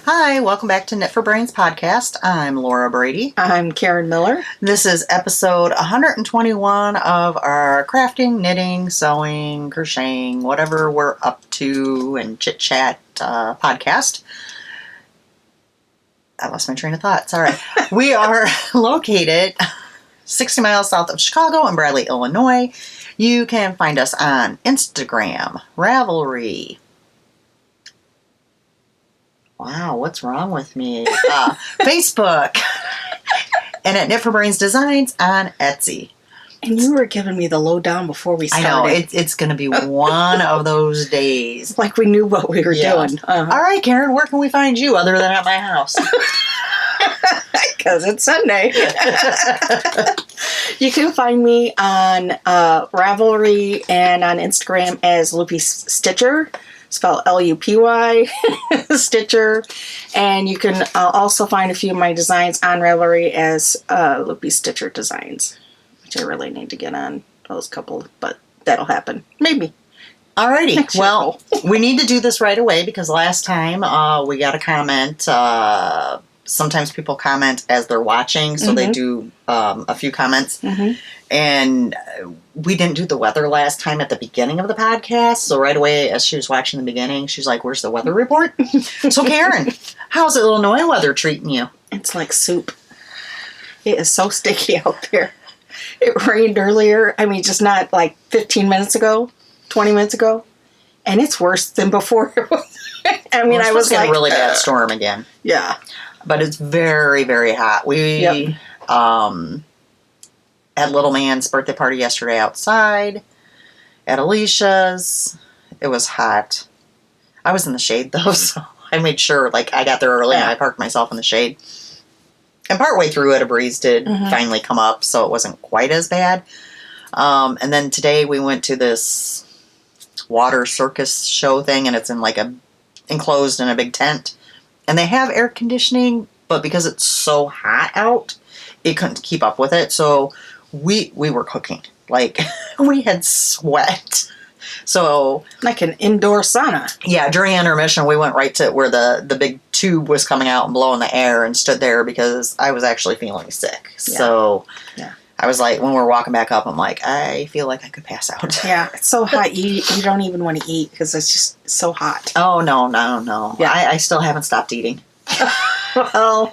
Hi, welcome back to Knit for Brains podcast. I'm Laura Brady. I'm Karen Miller. This is episode 121 of our crafting, knitting, sewing, crocheting, whatever we're up to, and chit chat podcast. I lost my train of thought. Sorry. We are located 60 miles south of Chicago in Bradley, Illinois. You can find us on Instagram, Ravelry. Wow, what's wrong with me? Facebook. And at Knit for Brains Designs on Etsy. And you were giving me the lowdown before we started. I know, it's going to be one of those days. Like we knew what we were doing. Uh-huh. All right, Karen, where can we find you other than at my house? Because it's Sunday. You can find me on Ravelry and on Instagram as Loopy Stitcher, spelled Lupy Stitcher. And you can also find a few of my designs on Ravelry as Loopy Stitcher Designs, which I really need to get on those couple, but that'll happen. Maybe. Alrighty. Well, we need to do this right away because last time we got a comment. Sometimes people comment as they're watching, so they do a few comments. And we didn't do the weather last time at the beginning of the podcast, so right away as she was watching the beginning, she's like, where's the weather report? So Karen, how's Illinois weather treating you? It's like soup. It is so sticky out there. It rained earlier. I mean, just not like 15 minutes ago, 20 minutes ago. And it's worse than before. I mean, I was like... a really bad storm again. Yeah. But it's very, very hot. We had little man's birthday party yesterday outside at Alisha's. It was hot. I was in the shade, though, so I made sure, like, I got there early and I parked myself in the shade. And partway through it, a breeze did finally come up, so it wasn't quite as bad. And then today we went to this water circus show thing, and it's in, like, enclosed in a big tent. And they have air conditioning, but because it's so hot out, it couldn't keep up with it. So we were cooking. Like, we had sweat. So... like an indoor sauna. Yeah, during intermission, we went right to where the big tube was coming out and blowing the air and stood there because I was actually feeling sick. Yeah. So I was like, when we were walking back up, I'm like, I feel like I could pass out. Yeah, it's so hot. You don't even want to eat because it's just so hot. Oh, no. Yeah. I still haven't stopped eating. well,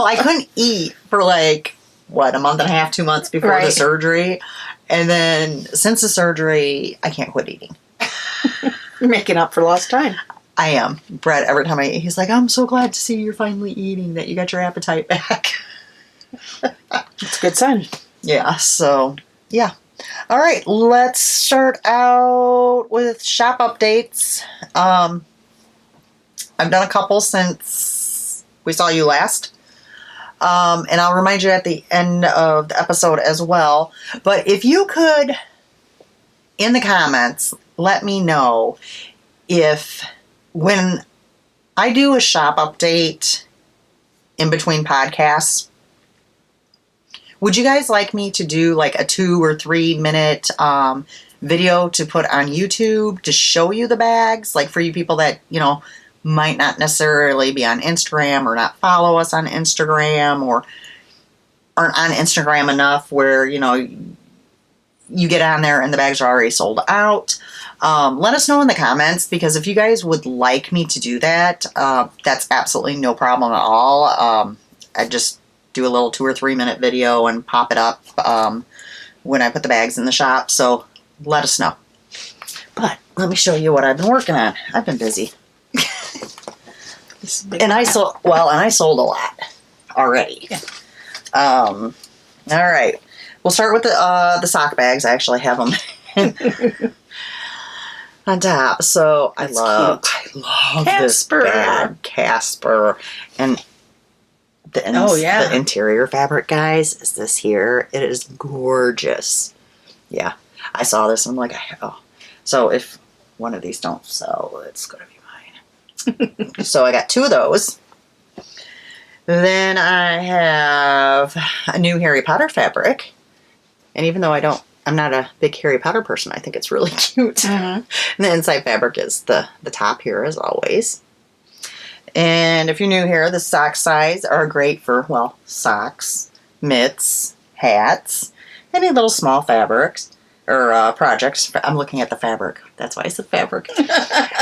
I couldn't eat for like, a month and a half, 2 months before the surgery. And then since the surgery, I can't quit eating. You're making up for lost time. I am. Brett, every time I eat, he's like, I'm so glad to see you're finally eating, that you got your appetite back. It's a good sign. Yeah, so, yeah. All right, let's start out with shop updates. I've done a couple since we saw you last. And I'll remind you at the end of the episode as well. But if you could, in the comments, let me know if when I do a shop update in between podcasts, would you guys like me to do like a 2 or 3 minute video to put on YouTube to show you the bags? Like for you people that, might not necessarily be on Instagram or not follow us on Instagram or aren't on Instagram enough where, you get on there and the bags are already sold out. Let us know in the comments because if you guys would like me to do that, that's absolutely no problem at all. I just do a little 2 or 3 minute video and pop it up when I put the bags in the shop. So let us know. But let me show you what I've been working on. I've been busy. And I sold a lot already. Yeah. All right. We'll start with the sock bags. I actually have them on top. So I love this bag, Casper, and the interior fabric, guys, is this here. It is gorgeous. Yeah, I saw this and I'm like, so if one of these don't sell, it's gonna be mine. So I got 2 of those. Then I have a new Harry Potter fabric. And even though I'm not a big Harry Potter person, I think it's really cute. And the inside fabric is the top here, as always. And if you're new here, the sock size are great for, well, socks, mitts, hats, any little small fabrics or projects. I'm looking at the fabric. That's why I said fabric.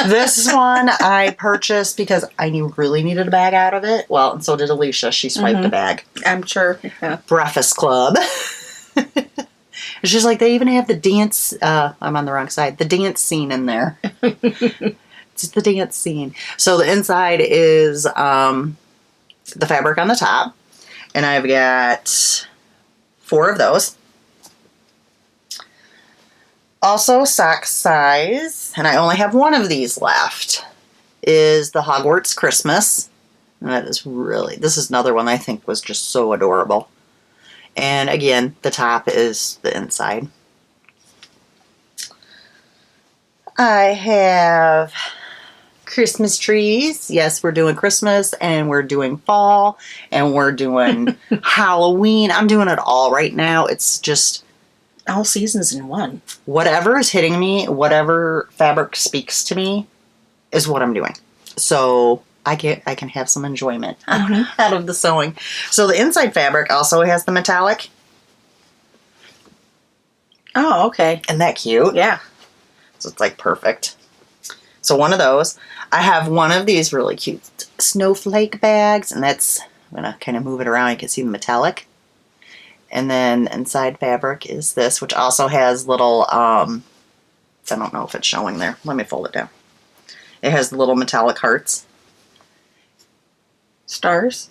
This one I purchased because I really needed a bag out of it. Well, and so did Alisha. She swiped the bag. I'm sure. Yeah. Breakfast Club. It's just like they even have the dance. I'm on the wrong side. The dance scene in there. It's the dance scene. So the inside is the fabric on the top, and I've got 4 of those. Also, sock size, and I only have 1 of these left, is the Hogwarts Christmas. And that is really, this is another one I think was just so adorable. And again, the top is the inside. I have Christmas trees. Yes, we're doing Christmas and we're doing fall and we're doing Halloween. I'm doing it all right now. It's just all seasons in one. Whatever is hitting me, whatever fabric speaks to me is what I'm doing. So I can have some enjoyment out of the sewing. So the inside fabric also has the metallic. Oh, okay. Isn't that cute? Yeah. So it's like perfect. So 1 of those. I have 1 of these really cute snowflake bags, and that's, I'm going to kind of move it around. You can see the metallic. And then inside fabric is this, which also has little, I don't know if it's showing there. Let me fold it down. It has the little metallic hearts. Stars?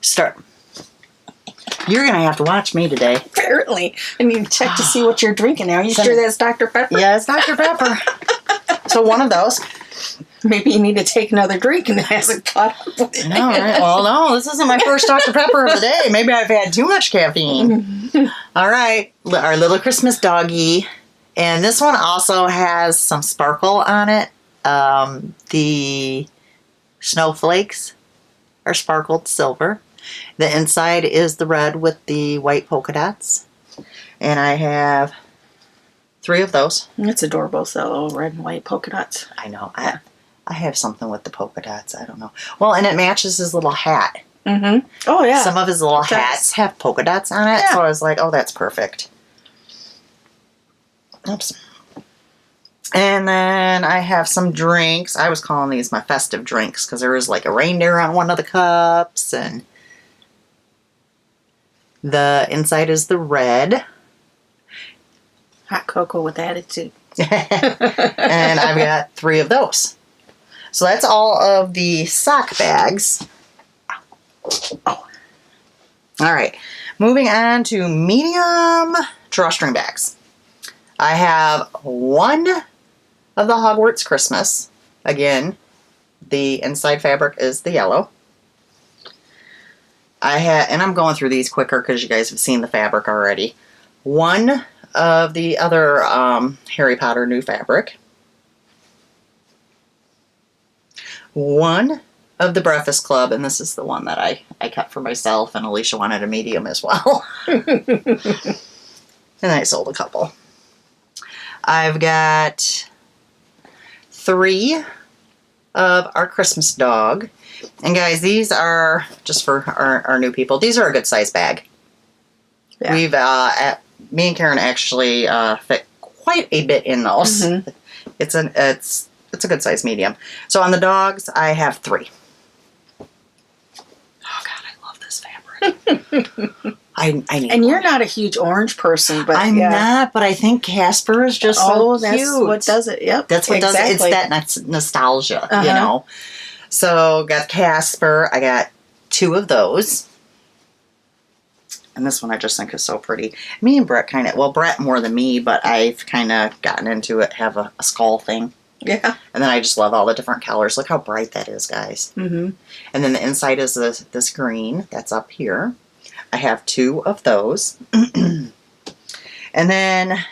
You're going to have to watch me today. Apparently. I need to check to see what you're drinking now. Are you sure that's Dr. Pepper? Yeah, it's Dr. Pepper. So 1 of those. Maybe you need to take another drink and it hasn't caught up with it. No, right? Well, no, this isn't my first Dr. Pepper of the day. Maybe I've had too much caffeine. All right, our little Christmas doggy. And this one also has some sparkle on it. The snowflakes are sparkled silver. The inside is the red with the white polka dots. And I have 3 of those. It's adorable, so little red and white polka dots. I know. I have something with the polka dots. I don't know. Well, and it matches his little hat. Mm-hmm. Oh, yeah. Some of his little hats have polka dots on it. Yeah. So I was like, oh, that's perfect. Oops. And then I have some drinks. I was calling these my festive drinks because there was like a reindeer on one of the cups. And the inside is the red. Hot cocoa with attitude. And I've got 3 of those. So that's all of the sock bags. Oh. All right. Moving on to medium drawstring bags. I have 1 of the Hogwarts Christmas. Again, the inside fabric is the yellow. And I'm going through these quicker because you guys have seen the fabric already. 1 of the other Harry Potter new fabric. 1 of the Breakfast Club, and this is the one that I cut for myself, and Alisha wanted a medium as well. And I sold a couple. I've got 3 of our Christmas dog. And guys, these are, just for our new people, these are a good size bag. Yeah. We've, me and Karen actually fit quite a bit in those. Mm-hmm. It's a good size medium. So on the dogs, I have 3. Oh God, I love this fabric. I need. And you're not a huge orange person, but I'm not. But I think Casper is just so cute. That's what does it. Yep, that's what does it. It's that nostalgia, you know. So got Casper. I got 2 of those. And this one I just think is so pretty. Me and Brett Brett more than me, but I've kind of gotten into it, have a skull thing. Yeah. And then I just love all the different colors. Look how bright that is, guys. Mm-hmm. And then the inside is this green that's up here. I have 2 of those. And then,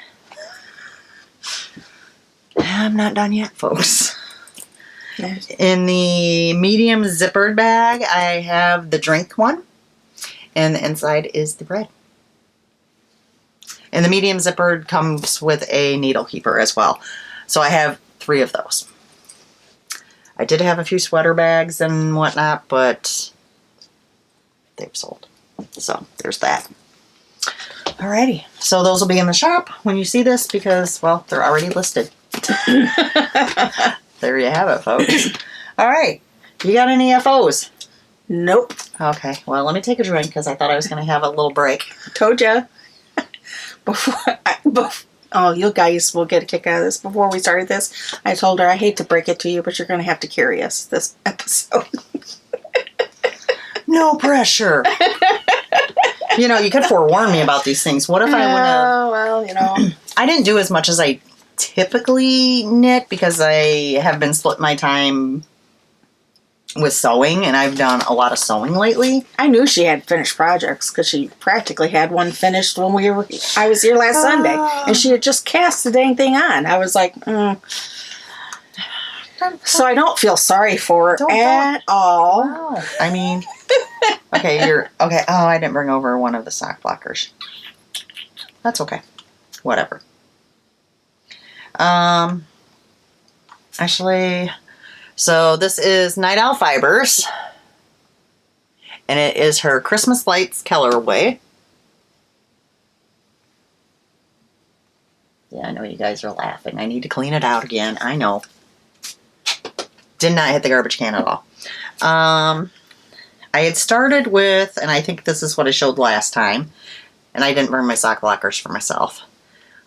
I'm not done yet, folks. In the medium zippered bag, I have the drink one. And the inside is the red. And the medium zippered comes with a needle keeper as well. So I have 3 of those. I did have a few sweater bags and whatnot, but they've sold. So there's that. Alrighty. So those will be in the shop when you see this because, well, they're already listed. There you have it, folks. All right. You got any FOs? Nope. Okay. Well, let me take a drink because I thought I was going to have a little break. Told ya. Oh, you guys will get a kick out of this. Before we started this, I told her, I hate to break it to you, but you're going to have to carry us this episode. No pressure. You know, you could forewarn me about these things. What if I would have... Oh, well, you know. I didn't do as much as I typically knit because I have been splitting my time with sewing, and I've done a lot of sewing lately. I knew she had finished projects because she practically had one finished when I was here last Sunday, and she had just cast the dang thing on. I was like, So I don't feel sorry for her at all. Wow. I mean, okay, okay. Oh, I didn't bring over one of the sock blockers. That's okay. Whatever. Actually, so this is Night Owl Fibers, and it is her Christmas Lights colorway. Yeah, I know you guys are laughing. I need to clean it out again. I know. Did not hit the garbage can at all. I had started with, and I think this is what I showed last time, and I didn't bring my sock blockers for myself.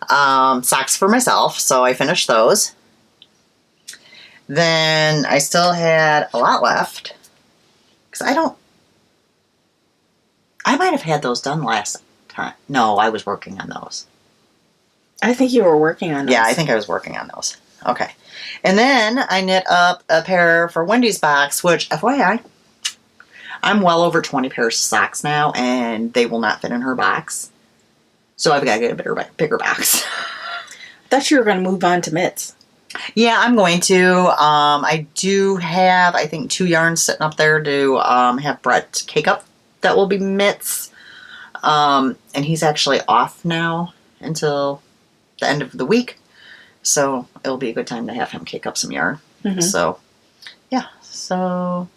Socks for myself, so I finished those. Then I still had a lot left, because I might have had those done last time. No, I was working on those. I think you were working on those. Yeah, I think I was working on those. Okay. And then I knit up a pair for Wendy's box, which, FYI, I'm well over 20 pairs of socks now, and they will not fit in her box. So I've got to get a bigger box. I thought you were going to move on to mitts. Yeah, I'm going to. I do have, I think, 2 yarns sitting up there to have Brett cake up that will be mitts. And he's actually off now until the end of the week. So it'll be a good time to have him cake up some yarn. Mm-hmm. So, yeah. So,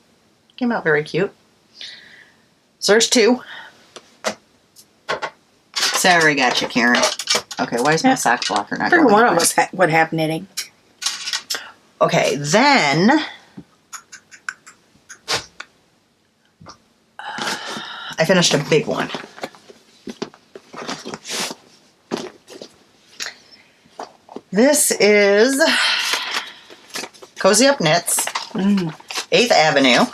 came out very cute. So there's 2. Sorry, got you, Karen. Okay, why is my sock blocker not going? One of us would have knitting. Okay, then I finished a big one. This is Cozy Up Knits, 8th Avenue.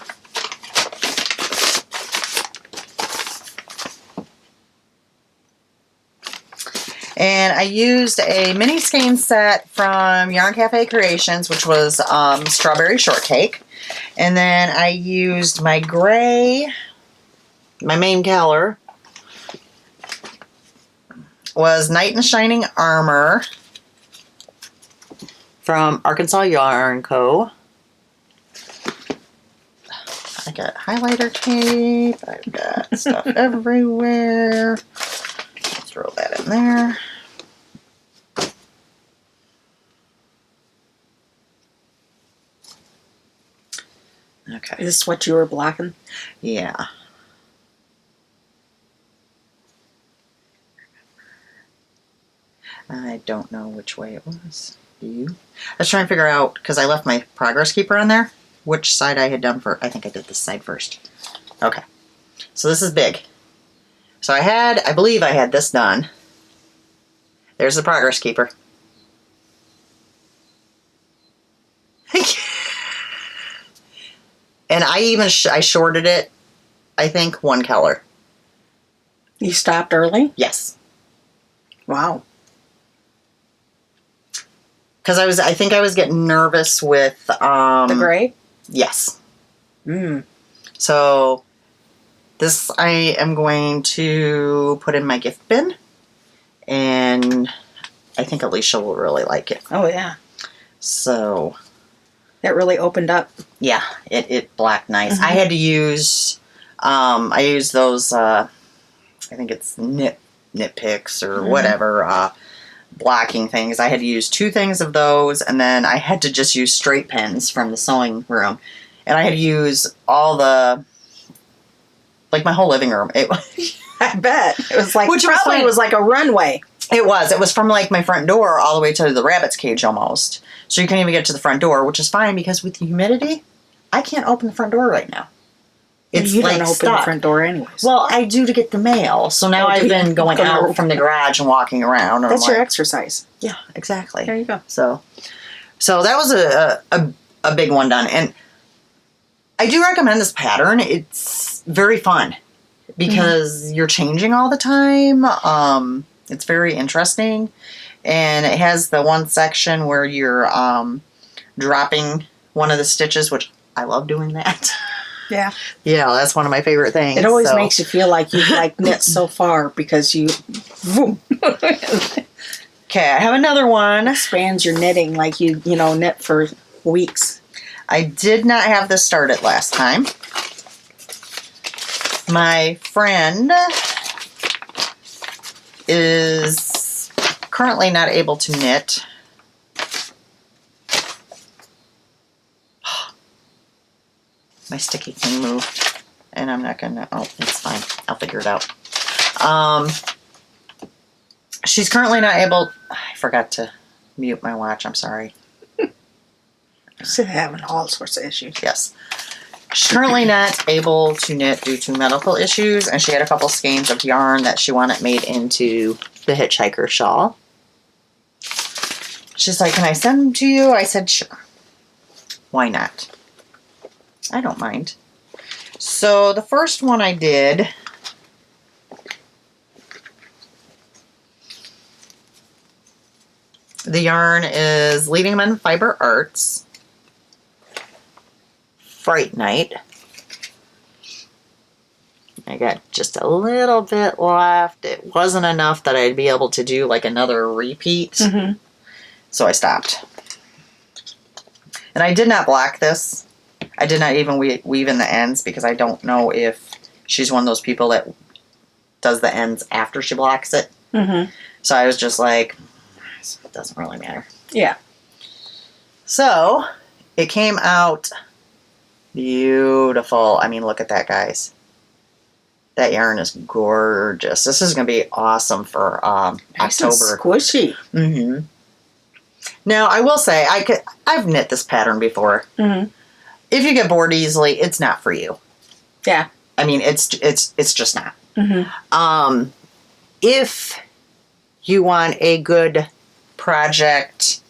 And I used a mini skein set from Yarn Cafe Creations, which was Strawberry Shortcake. And then I used my gray, my main color was Knight in Shining Armor from Arkansas Yarn Co. I got highlighter tape. I've got stuff everywhere. Let's throw that in there. Okay. Is this what you were blocking? Yeah. I don't know which way it was. Do you? I was trying to figure out, because I left my progress keeper on there, which side I had done first. I think I did this side first. Okay. So this is big. So I believe I had this done. There's the progress keeper. And I even I shorted it, I think, 1 color. You stopped early? Yes. Wow. Because I think I was getting nervous with the gray? Yes. So this I am going to put in my gift bin, and I think Alisha will really like it. Oh yeah. So that really opened up. Yeah, it blacked nice. I had to use I used those I think it's knit picks or whatever, blocking things. I had to use 2 things of those, and then I had to just use straight pins from the sewing room. And I had to use all the, like my whole living room. I bet. It was like, Which was probably fine. was like a runway. It was from like my front door all the way to the rabbit's cage almost. So you can't even get to the front door, which is fine because with the humidity, I can't open the front door right now. It's You like don't open stuck. the front door anyways. Well, I do to get the mail. So now I've been going out from the garage and walking around. And That's I'm your like, exercise. yeah, exactly. There you go. So that was a big one done. And I do recommend this pattern. It's very fun because you're changing all the time. It's very interesting. And it has the one section where you're dropping one of the stitches, which I love doing that. Yeah. Yeah, that's one of my favorite things. It always makes you feel like you've like knit so far because you boom, Okay, I have another one. expands your knitting like you knit for weeks. I did not have this started last time. My friend is currently not able to knit. My sticky thing moved, and I'm not gonna. Oh, it's fine. I'll figure it out. She's currently not able. I forgot to mute my watch. I'm sorry. She's having all sorts of issues. Yes. She's currently not able to knit due to medical issues, and she had a couple skeins of yarn that she wanted made into the hitchhiker shawl. She's like, "Can I send them to you?" I said, "Sure. Why not? I don't mind." So the first one I did, the yarn is Leading Men Fiber Arts Fright Night. I got just a little bit left. It wasn't enough that I'd be able to do like another repeat. So I stopped. And I did not block this. I did not even weave in the ends because I don't know if she's one of those people that does the ends after she blocks it. So I was just like, it doesn't really matter. Yeah. So it came out beautiful. I mean, look at that, guys. That yarn is gorgeous. This is going to be awesome for Nice and October. squishy. Now, I will say, I've knit this pattern before. If you get bored easily, it's not for you. Yeah. I mean, it's just not. If you want a good project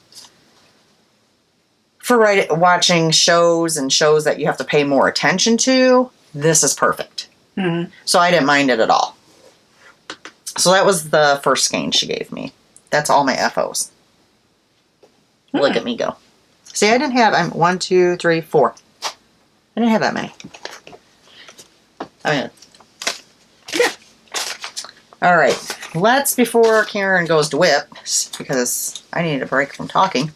for watching shows and shows that you have to pay more attention to, this is perfect. So I didn't mind it at all. So that was the first skein she gave me. That's all my FOs. Look at me go. See, I didn't have 1, 2, 3, 4. I didn't have that many. I mean, yeah. All right. Let's, before Karen goes to whip, because I need a break from talking.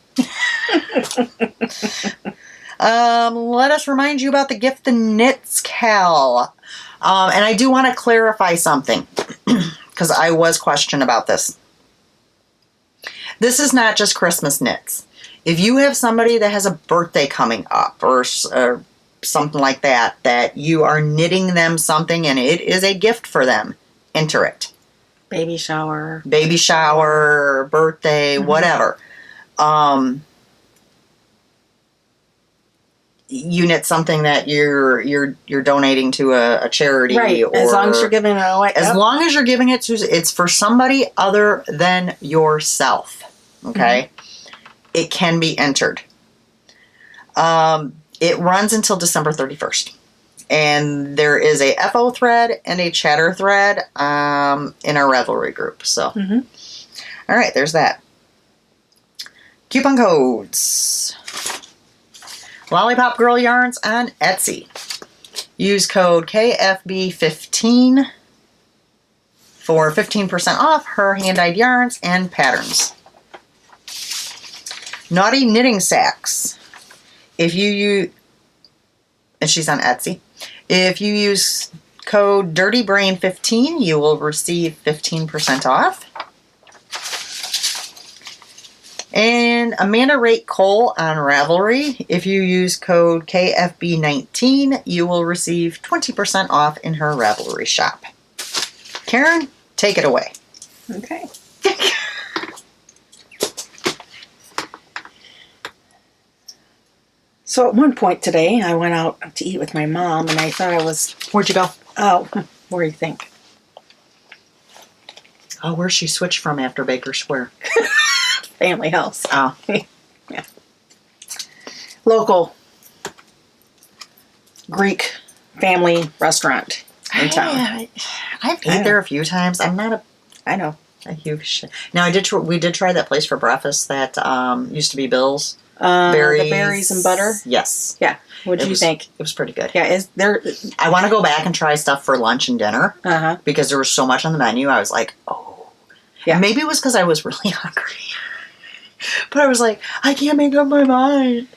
Let us remind you about the Gift the Knits Cal. And I do want to clarify something, because I was questioned about this. This is not just Christmas knits. If you have somebody that has a birthday coming up or something like that, that you are knitting them something and it is a gift for them, enter it. Baby shower. Baby shower, birthday, whatever. You knit something that you're donating to a charity, Right. or As long as you're giving it away. as long as you're giving it to, it's for somebody other than yourself. Okay, it can be entered. It runs until December 31st, and there is a FO thread and a chatter thread in our Ravelry group. So, all right, there's that. Coupon codes. Lollipop Girl Yarns on Etsy. Use code KFB15 for 15% off her hand-dyed yarns and patterns. Naughty Knitting Sacks. If you use, and she's on Etsy, if you use code DirtyBrain15, you will receive 15% off. And Amanda rate Cole on Ravelry. If you use code KFB19, you will receive 20% off in her Ravelry shop. Karen, take it away. Okay. So at one point today, I went out to eat with my mom, and I thought I was... Where'd you go? Oh, where do you think? Oh, where's she switched from after Baker Square? Family house. Oh. Yeah. Greek family restaurant in town. I've eaten there a few times. I'm not I know. a huge... Now, we did try that place for breakfast that used to be Bill's. The berries and butter. Yes. Yeah. What did you think? It was pretty good. Yeah. Is there? I want to go back and try stuff for lunch and dinner Uh-huh. because there was so much on the menu. I was like, oh. Yeah. Maybe it was because I was really hungry. But I was like, I can't make up my mind.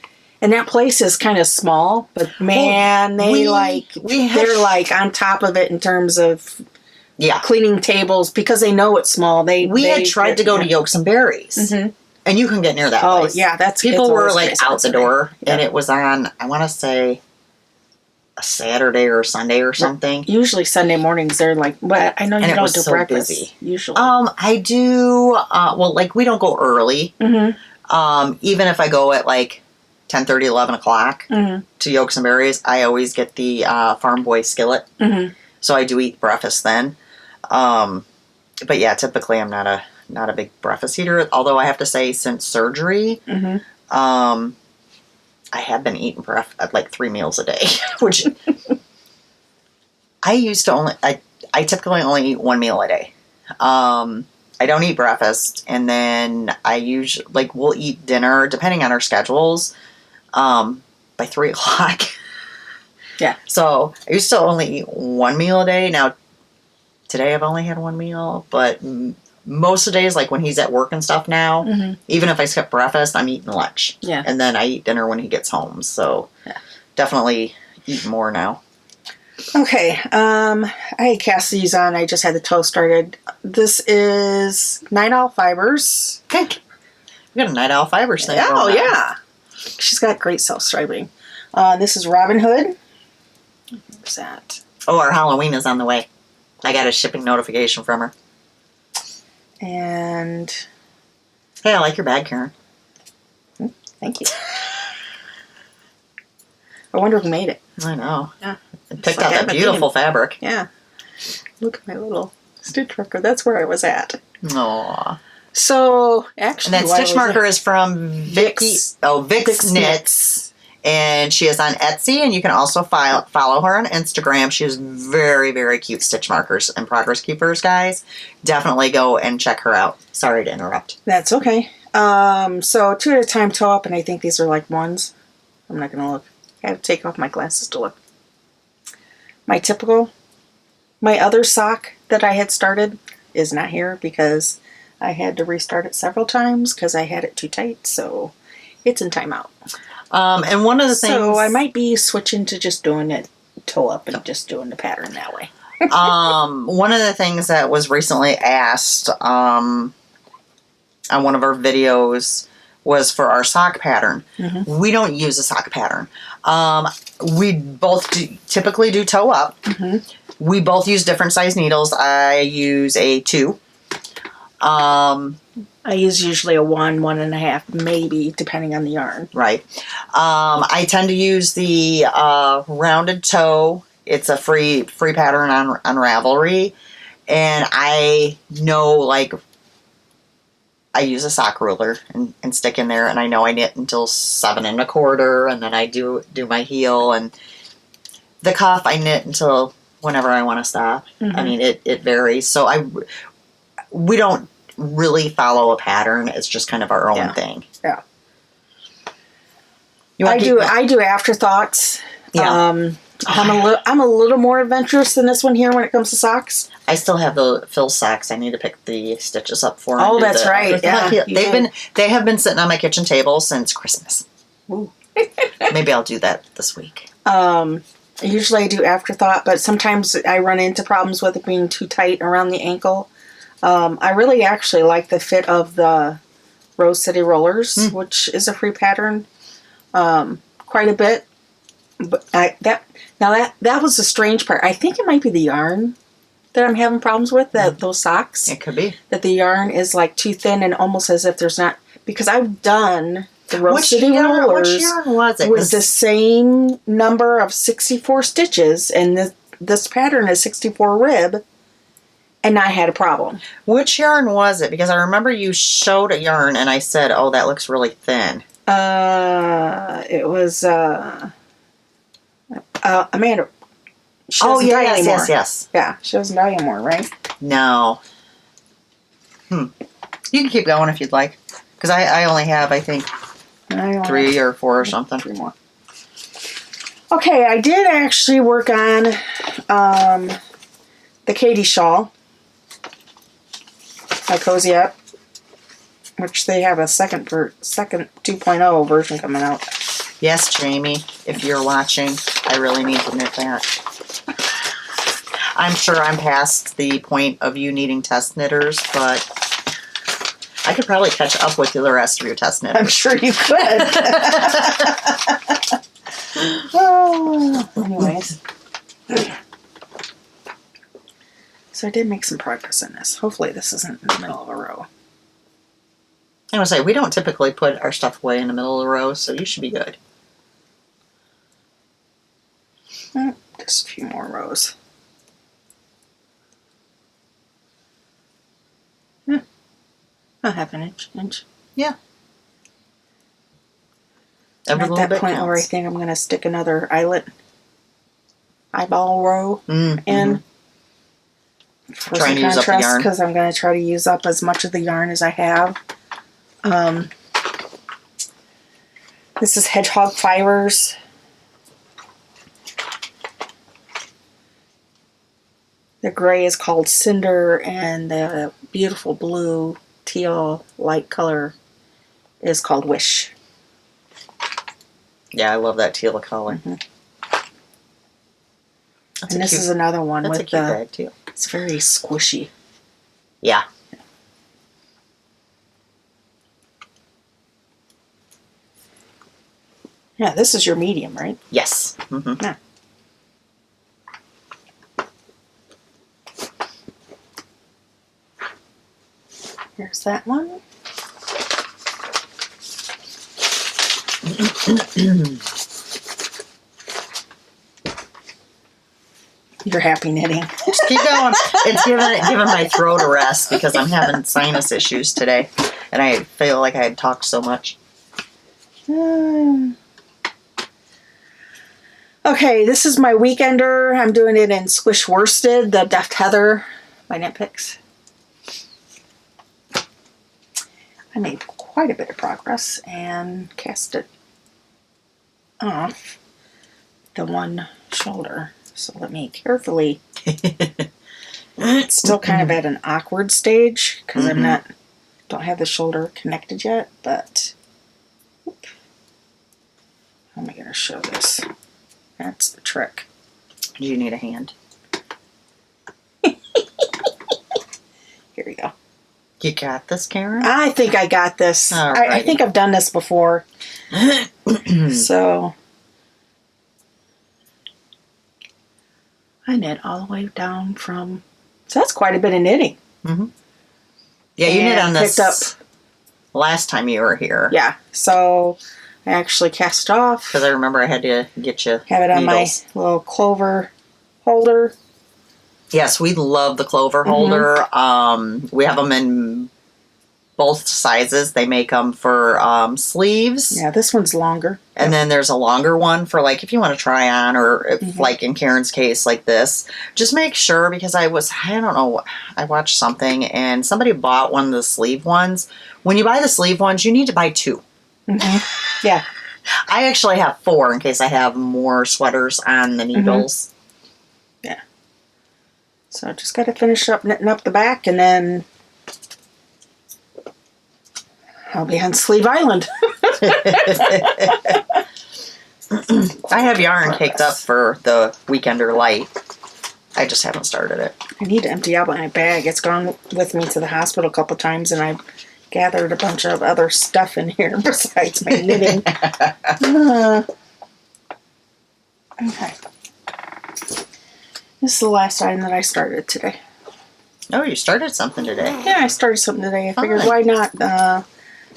And that place is kind of small, but man, they're like on top of it in terms of cleaning tables because they know it's small. We had tried to go to Yolks and Berries. Mm-hmm. And you can get near that place. Oh, yeah. People were like out the door, and it was on, I want to say, a Saturday or Sunday or something. Usually Sunday mornings, they're like, well, I know you don't do breakfast. Busy. Usually. I do, we don't go early. Mm-hmm. Even if I go at like 10:30, 11 o'clock to Yolks and Berries, I always get the Farm Boy skillet. Mm-hmm. So I do eat breakfast then. But yeah, typically I'm not a big breakfast eater, although I have to say since surgery, I have been eating like 3 meals a day, which I used to I typically only eat 1 meal a day. I don't eat breakfast, and then I usually, we'll eat dinner, depending on our schedules, by 3 o'clock. Yeah. So I used to only eat 1 meal a day. Now, today I've only had 1 meal, but most of the days, like when he's at work and stuff now, even if I skip breakfast, I'm eating lunch. Yeah. And then I eat dinner when he gets home. So definitely eat more now. Okay. I had cast these on. I just had the toast started. This is Night Owl Fibers. Okay. We got a Night Owl Fibers thing. Oh, yeah. She's got great self-striping. This is Robin Hood. What's that? Oh, our Halloween is on the way. I got a shipping notification from her. And hey, I like your bag, Karen. Thank you. I wonder who made it. I know. Yeah. It picked out that beautiful fabric. Yeah. Look at my little stitch marker. That's where I was at. Aww. So, actually... And that stitch marker is from Vic's Knits. And she is on Etsy, and you can also follow her on Instagram. She has very, very cute stitch markers and progress keepers, guys. Definitely go and check her out. Sorry to interrupt. That's okay. So 2 at a time toe up, and I think these are like ones. I'm not going to look. I have to take off my glasses to look. My other sock that I had started is not here because I had to restart it several times because I had it too tight, so it's in timeout. And one of the things... So I might be switching to just doing it toe up and just doing the pattern that way. One of the things that was recently asked on one of our videos was for our sock pattern. Mm-hmm. We don't use a sock pattern. We both typically do toe up. Mm-hmm. We both use different size needles. I use a 2. I use usually a 1, 1.5, maybe, depending on the yarn. Right. I tend to use the rounded toe. It's a free pattern on Ravelry. And I know, like, I use a sock ruler and stick in there. And I know I knit until 7 1/4. And then I do my heel. And the cuff, I knit until whenever I want to stop. Mm-hmm. I mean, it varies. So we don't really follow a pattern. It's just kind of our own thing. Yeah. I do afterthoughts. Yeah. I'm a little more adventurous than this one here when it comes to socks. I still have the Phil socks. I need to pick the stitches up for them. Oh, that's right. Yeah. They have been sitting on my kitchen table since Christmas. Ooh. Maybe I'll do that this week. Usually I do afterthought, but sometimes I run into problems with it being too tight around the ankle. I really actually like the fit of the Rose City Rollers, which is a free pattern, quite a bit. But that was the strange part. I think it might be the yarn that I'm having problems with, those socks. It could be. That the yarn is like too thin and almost as if there's not, because I've done the Rose City Rollers which yarn was it? with the same number of 64 stitches, and this pattern is 64 rib, and I had a problem. Which yarn was it? Because I remember you showed a yarn and I said, oh, that looks really thin. It was Amanda. Yes. Yeah, she doesn't dye anymore, right? No. You can keep going if you'd like. Because I only have, I think, 3 or 4 or something. 3 more. Okay, I did actually work on the Katie shawl by Cozy Up, which they have a second 2.0 version coming out. Yes, Jamie, if you're watching, I really need to knit that. I'm sure I'm past the point of you needing test knitters, but I could probably catch up with the rest of your test knitters. I'm sure you could. Oh, anyways. So I did make some progress in this. Hopefully this isn't in the middle of a row. I was say, we don't typically put our stuff away in the middle of the row, so you should be good. Just a few more rows. A half an inch. Yeah. I'm at that point where I think I'm going to stick another eyeball row in. For try and use up the yarn. Because I'm going to try to use up as much of the yarn as I have. This is Hedgehog Fibers. The gray is called Cinder, and the beautiful blue, teal, light color is called Wish. Yeah, I love that teal color. And this is another one with a cute bag too. It's very squishy. Yeah. Yeah, this is your medium, right? Yes. Yeah. Here's that one. You're happy knitting. Just keep going. It's giving my throat a rest because I'm having sinus issues today, and I feel like I had talked so much. Okay, this is my weekender. I'm doing it in Squish Worsted, the Deft Heather by Knit Picks. I made quite a bit of progress and cast it off the one shoulder. So let me carefully. It's still kind of at an awkward stage because don't have the shoulder connected yet, but how am I going to show this? That's the trick. Do you need a hand? Here we go. You got this, Karen? I think I got this. I think I've done this before. So I knit all the way down from. So that's quite a bit of knitting. Yeah, you knit on this last time you were here. Yeah, so I actually cast it off. Because I remember I had to get you have it on needles. My little clover holder. Yes, we love the clover holder. We have them in both sizes. They make them for sleeves. Yeah, this one's longer. And then there's a longer one for like if you want to try on, or if, like in Karen's case like this. Just make sure, because I don't know, I watched something and somebody bought one of the sleeve ones. When you buy the sleeve ones, you need to buy 2. Yeah. I actually have 4 in case I have more sweaters on the needles. Yeah. So just got to finish up knitting up the back, and then I'll be on Sleeve Island. I have yarn caked up for the Weekender Light. I just haven't started it. I need to empty out my bag. It's gone with me to the hospital a couple times, and I gathered a bunch of other stuff in here besides my knitting. Okay. This is the last item that I started today. Oh, you started something today. Yeah, I started something today. I figured, Fine. why not?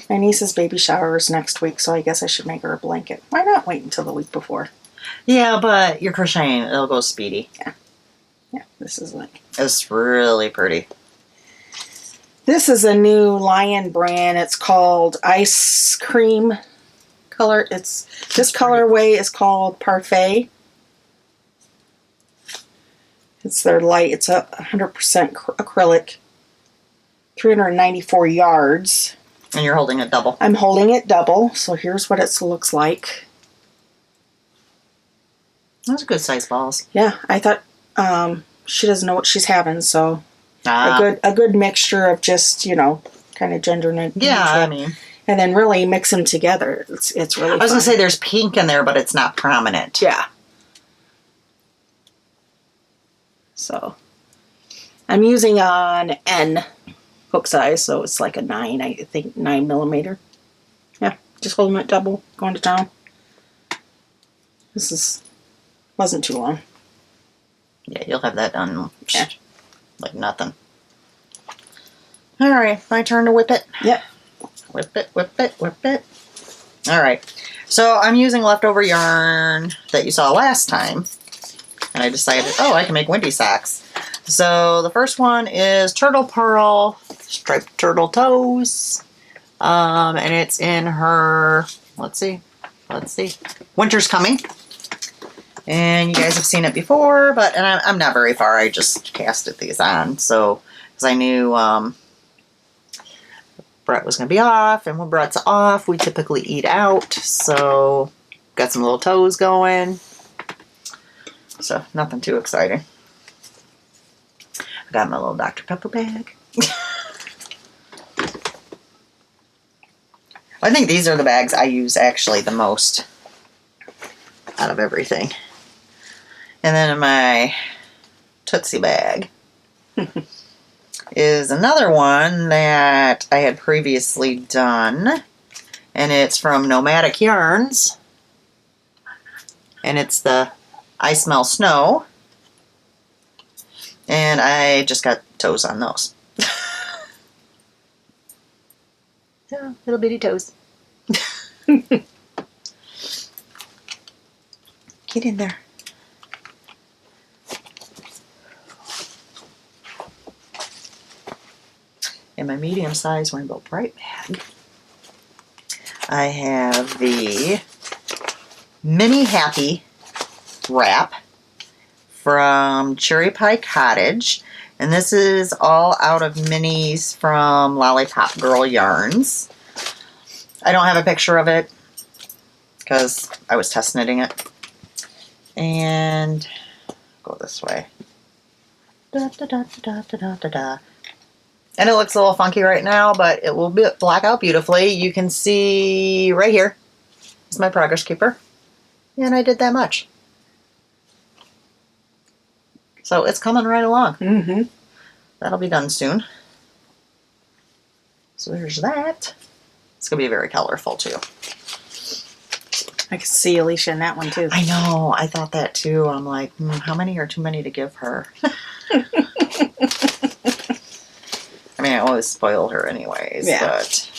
My niece's baby shower is next week, so I guess I should make her a blanket. Why not wait until the week before? Yeah, but you're crocheting. It'll go speedy. Yeah, this is like... It's really pretty. This is a new Lion brand. It's called Ice Cream Color. This colorway is called Parfait. It's their light. It's a 100% acrylic. 394 yards. And you're holding it double. I'm holding it double, so here's what it looks like. Those are good size balls. Yeah, I thought she doesn't know what she's having, so Ah. a good mixture of just, kind of gender neutral. Yeah, I mean. And then really mix them together. It's really fun. I was going to say there's pink in there, but it's not prominent. Yeah. So I'm using an N hook size, so it's like a 9, I think 9 millimeter. Yeah, just holding it double, going to town. Wasn't too long. Yeah, you'll have that done Yeah. like nothing. All right, my turn to whip it. Yep. Whip it, whip it, whip it. All right, so I'm using leftover yarn that you saw last time. And I decided, I can make windy socks. So the first one is Turtle Pearl Striped Turtle Toes. And it's in her, let's see, Winter's Coming. And you guys have seen it before, and I'm not very far. I just casted these on. So, because I knew Brett was going to be off. And when Brett's off, we typically eat out. So, got some little toes going. So, nothing too exciting. I got my little Dr. Pepper bag. I think these are the bags I use actually the most out of everything. And then in my Tootsie bag is another one that I had previously done. And it's from Nomadic Yarns. And it's the I Smell Snow. And I just got toes on those. So, little bitty toes. Get in there. In my medium size Rainbow Bright bag, I have the Mini Happy wrap from Cherry Pie Cottage, and this is all out of minis from Lollipop Girl Yarns. I don't have a picture of it because I was test knitting it. And go this way. Da, da, da, da, da, da, da, da. And it looks a little funky right now, but it will black out beautifully. You can see right here is my progress keeper. And I did that much. So it's coming right along. Mm-hmm. That'll be done soon. So there's that. It's going to be very colorful too. I could see Alisha in that one too. I know. I thought that too. I'm like, how many are too many to give her? I mean, I always spoil her anyways, but...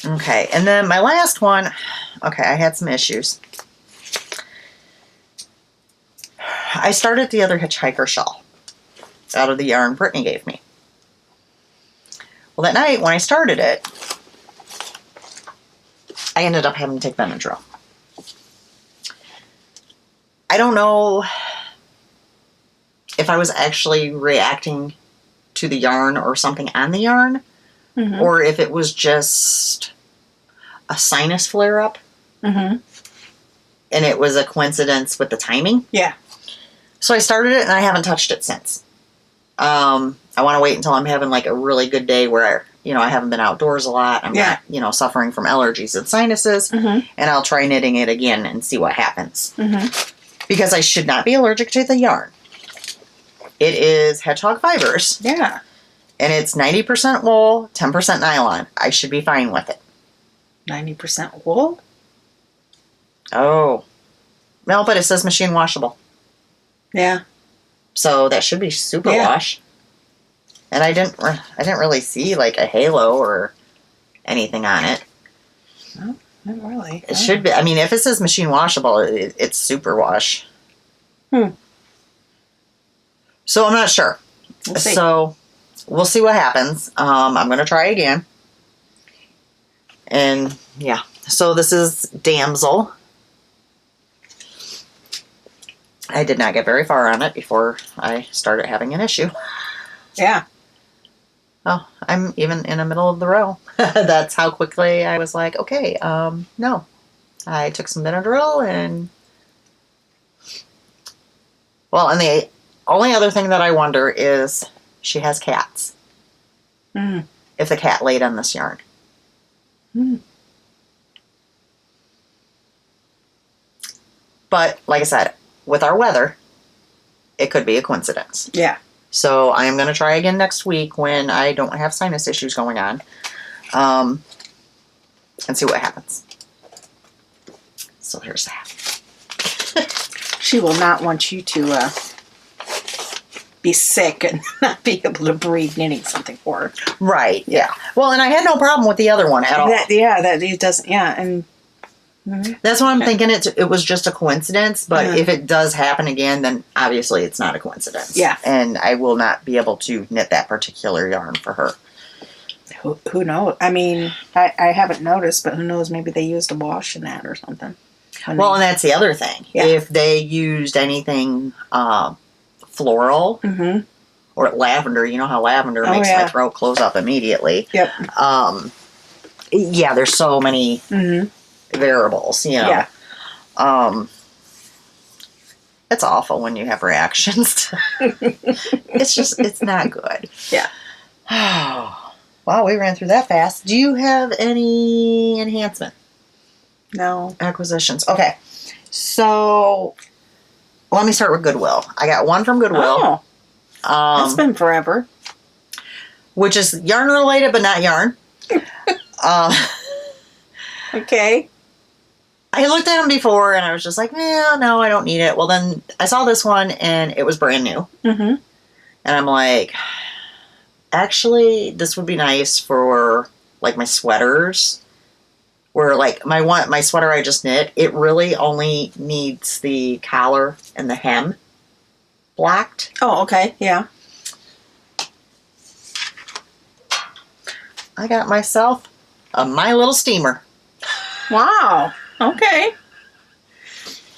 Okay, and then my last one... Okay, I had some issues. I started the other hitchhiker shawl out of the yarn Brittany gave me. Well, that night when I started it, I ended up having to take Benadryl. I don't know if I was actually reacting to the yarn or something on the yarn, or if it was just a sinus flare-up, and it was a coincidence with the timing. Yeah. So I started it, and I haven't touched it since. I want to wait until I'm having like a really good day where, I haven't been outdoors a lot. I'm not, suffering from allergies and sinuses, and I'll try knitting it again and see what happens. Because I should not be allergic to the yarn. It is hedgehog fibers. Yeah. And it's 90% wool, 10% nylon. I should be fine with it. 90% wool? Oh. No, but it says machine washable. Yeah. So that should be super Yeah. wash. And I didn't really see like a halo or anything on it. No, not really. It should be. I mean, if it says machine washable, it's super wash. So I'm not sure. We'll see. So we'll see what happens. I'm going to try again. And yeah. So this is Damsel. I did not get very far on it before I started having an issue. Yeah. Oh, I'm even in the middle of the row. That's how quickly I was like, okay, no. I took some Benadryl and... Well, and the only other thing that I wonder is she has cats. If the cat laid on this yarn. But, like I said, with our weather, it could be a coincidence. Yeah. So I am going to try again next week when I don't have sinus issues going on. And see what happens. So there's that. She will not want you to be sick and not be able to breathe knitting something for her. Right, yeah. Well, and I had no problem with the other one at all. That it doesn't, yeah. And that's why I'm thinking it was just a coincidence, but if it does happen again, then obviously it's not a coincidence. Yeah. And I will not be able to knit that particular yarn for her. who knows? I mean, I haven't noticed, but who knows? Maybe they used a wash in that or something. Well, and that's the other thing. Yeah. If they used anything floral or lavender, you know how lavender makes my throat close up immediately. Yep. Yeah, there's so many variables, you know. Yeah. It's awful when you have reactions. It's not good. Yeah. Wow, we ran through that fast. Do you have any enhancement? No. Acquisitions. Okay. So let me start with Goodwill. I got one from Goodwill. Oh. That's been forever. Which is yarn related, but not yarn. Okay. I looked at them before and I was just like, no, I don't need it. Well, then I saw this one and it was brand new. And I'm like, actually, this would be nice for like my sweaters. Where like my sweater I just knit, it really only needs the collar and the hem blacked. Oh, okay. Yeah. I got myself a My Little Steamer. Wow. Okay.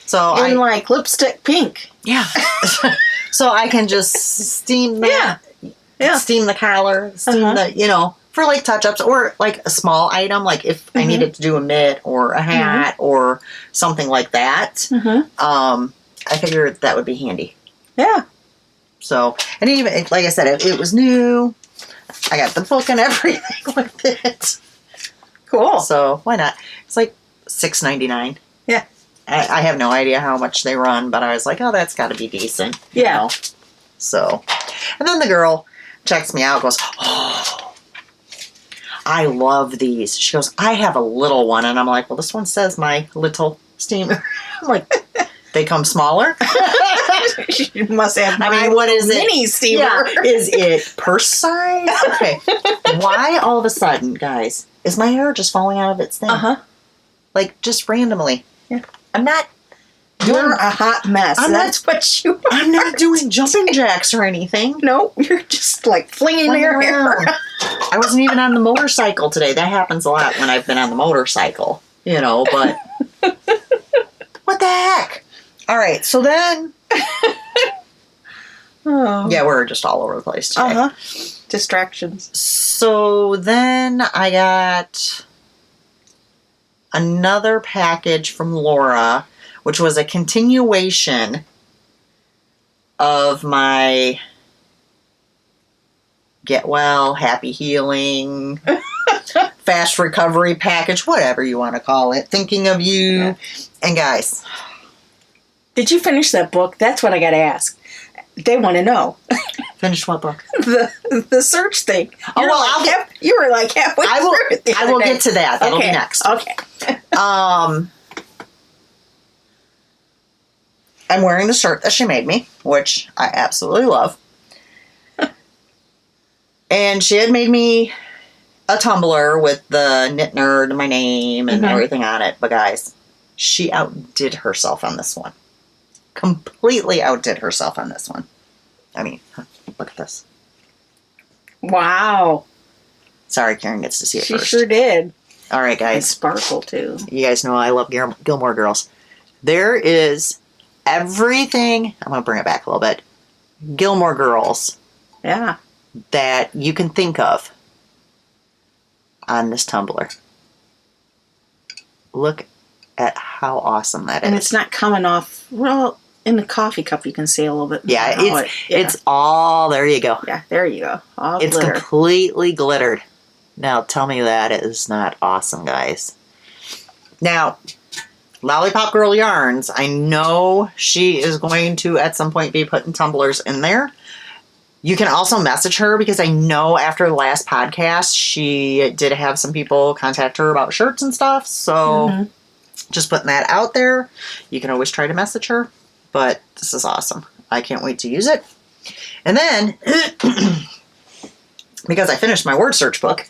So In like lipstick pink. Yeah. So I can just steam the steam the collar, steam the for like touch-ups or like a small item, like if I needed to do a mitt or a hat or something like that. I figured that would be handy. Yeah. So, and even like I said, it was new. I got the book and everything with it. Cool. So why not? It's like $6.99. Yeah. I have no idea how much they run, but I was like, oh, that's got to be decent. Yeah. You know? So, and then the girl checks me out, goes, oh, I love these. She goes, I have a little one. And I'm like, well, this one says My Little Steamer. I'm like, they come smaller? You must have what is it? Mini steamer. Yeah. Is it purse size? Okay. Why all of a sudden, guys, is my hair just falling out of its thing? Like, just randomly. Yeah. I'm not You're a hot mess. That's what you are. I'm not doing jumping jacks or anything. No, you're just like flinging your hair. I wasn't even on the motorcycle today. That happens a lot when I've been on the motorcycle, but what the heck? All right, so then, yeah, we're just all over the place today. Distractions. So then I got another package from Laura, which was a continuation of my Get Well, Happy Healing, Fast Recovery package, whatever you want to call it. Thinking of You. Yeah. And guys. Did you finish that book? That's what I got to ask. They want to know. Finish what book? The search thing. Oh, well, you were like halfway I will. through it the I other will day. get to that. That'll Okay. be next. Okay. I'm wearing the shirt that she made me, which I absolutely love. And she had made me a tumbler with the Knit Nerd, my name, and everything on it. But guys, she outdid herself on this one. Completely outdid herself on this one. I mean, look at this. Wow. Sorry, Karen gets to see it She first. sure did. All right, And guys. sparkle, too. You guys know I love Gilmore Girls. There is everything. I'm going to bring it back a little bit. Gilmore Girls Yeah. that you can think of on this tumbler. Look at how awesome that is. And it's not coming off. Well, in the coffee cup, you can see a little bit. Yeah, more how it's all, there you go. Yeah, there you go. All It's glitter. completely glittered. Now, tell me that is not awesome, guys. Now, Lollipop Girl Yarns, I know she is going to, at some point, be putting tumblers in there. You can also message her, because I know after the last podcast, she did have some people contact her about shirts and stuff. So, just putting that out there. You can always try to message her. But this is awesome. I can't wait to use it. And then, because I finished my word search book.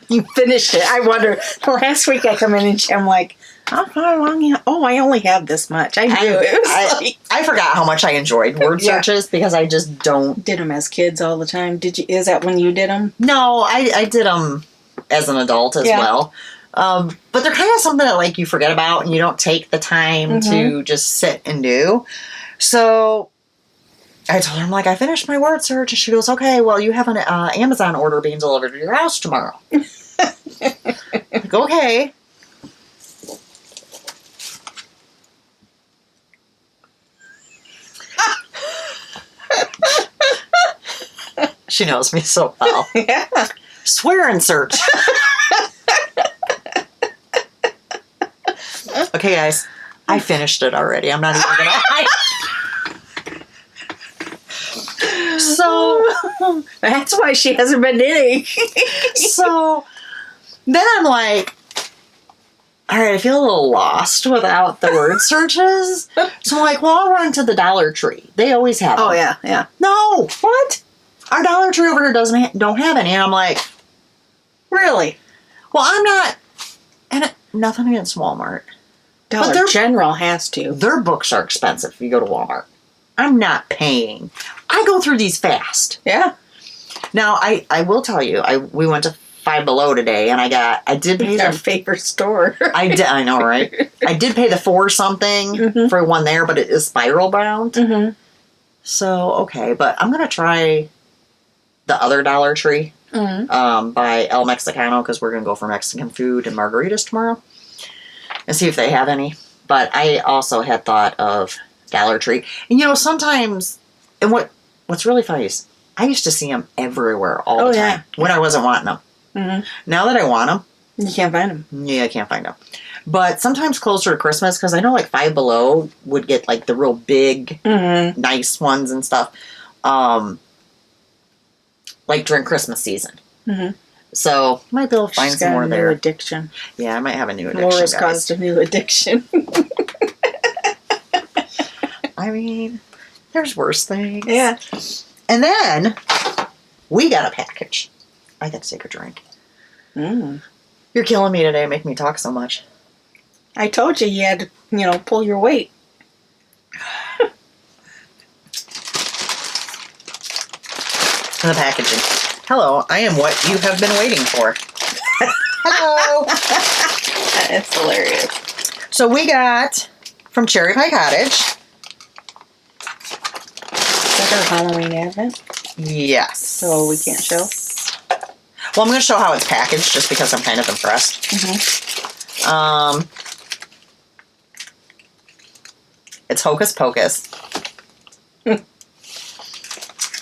You finished it. I wonder. Last week I come in and I'm like, how far along? Oh, I only have this much. I knew it was like, I forgot how much I enjoyed word Yeah. searches, because I just don't. did them as kids all the time. Did you? Is that when you did them? No, I did them as an adult as Yeah. well. But they're kind of something that, like, you forget about and you don't take the time to just sit and do. So I told her, I'm like, I finished my word search. And she goes, okay, well, you have an Amazon order being delivered to your house tomorrow. Like, okay. She knows me so well. Yeah. Swear and search. Okay, guys. I finished it already. I'm not even gonna. So That's why she hasn't been knitting. So then I'm like, all right, I feel a little lost without the word searches. So I'm like, well, I'll run to the Dollar Tree. They always have them. Oh yeah, yeah. No, what? Our Dollar Tree over here don't have any. And I'm like, Really? well, I'm not, and nothing against Walmart. Dollar they're- General has to. Their books are expensive if you go to Walmart. I'm not paying. I go through these fast. Yeah. Now, I will tell you, we went to Five Below today, and I did pay It's our the favorite store. I know, right? I did pay the $4 something for one there, but it is spiral bound. Mm-hmm. So, okay, but I'm going to try the other Dollar Tree by El Mexicano, because we're going to go for Mexican food and margaritas tomorrow and see if they have any. But I also had thought of Dollar Tree. And, you know, sometimes, and what's really funny is I used to see them everywhere all the time when I wasn't wanting them. Mm-hmm. Now that I want them, You can't find them. yeah, I can't find them. But sometimes closer to Christmas, because I know like Five Below would get like the real big, nice ones and stuff, like during Christmas season. Mm-hmm. So might be able to find She's some got more a new there. addiction. Yeah, I might have a new addiction. Laura's Guys. caused a new addiction. I mean, there's worse things. Yeah. And then we got a package. I got to take a drink. Mm. You're killing me today, making me talk so much. I told you had to, pull your weight. And the packaging. Hello, I am what you have been waiting for. Hello. That's hilarious. So we got from Cherry Pie Cottage. Is that our Halloween advent? Yes. So we can't show? Well, I'm going to show how it's packaged just because I'm kind of impressed. Mm-hmm. It's Hocus Pocus.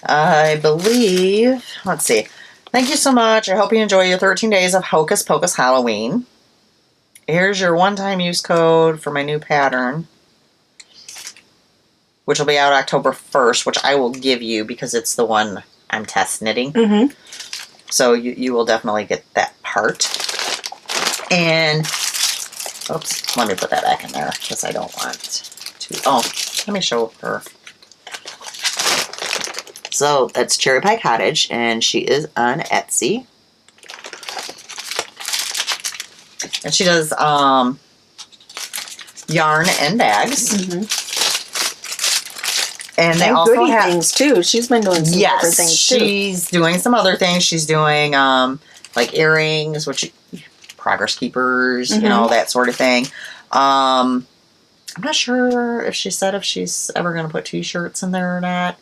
I believe, let's see. Thank you so much. I hope you enjoy your 13 days of Hocus Pocus Halloween. Here's your one-time use code for my new pattern. which will be out October 1st, which I will give you because it's the one I'm test knitting. Mm-hmm. So you will definitely get that part. And, oops, let me put that back in there because I don't want to. Oh, let me show her. So that's Cherry Pie Cottage, and she is on Etsy. And she does yarn and bags. Mm-hmm. And they also goodie have things too. She's been doing some other things too. She's doing some other things. She's doing like earrings, which progress keepers, you know, that sort of thing. I'm not sure if she said if she's ever going to put t-shirts in there or not.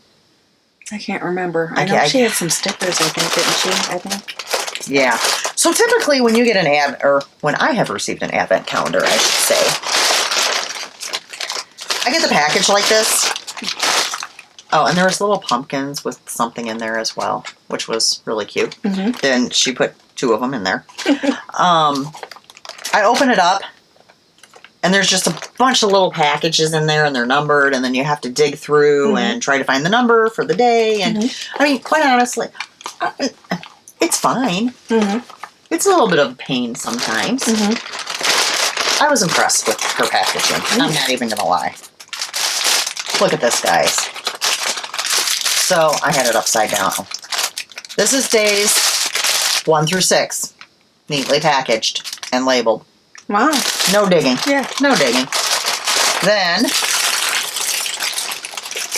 I can't remember. I know she had some stickers, I think, didn't she? I think. Yeah. So typically when you get or when I have received an advent calendar, I should say, I get the package like this. Oh, and there was little pumpkins with something in there as well, which was really cute. Mm-hmm. Then she put 2 of them in there. I open it up, and there's just a bunch of little packages in there, and they're numbered, and then you have to dig through and try to find the number for the day. And I mean, quite honestly, it's fine. It's a little bit of a pain sometimes. I was impressed with her packaging. I'm not even going to lie. Look at this, guys. So I had it upside down. This is days 1 through 6, neatly packaged and labeled. Wow. No digging. Yeah. No digging. Then,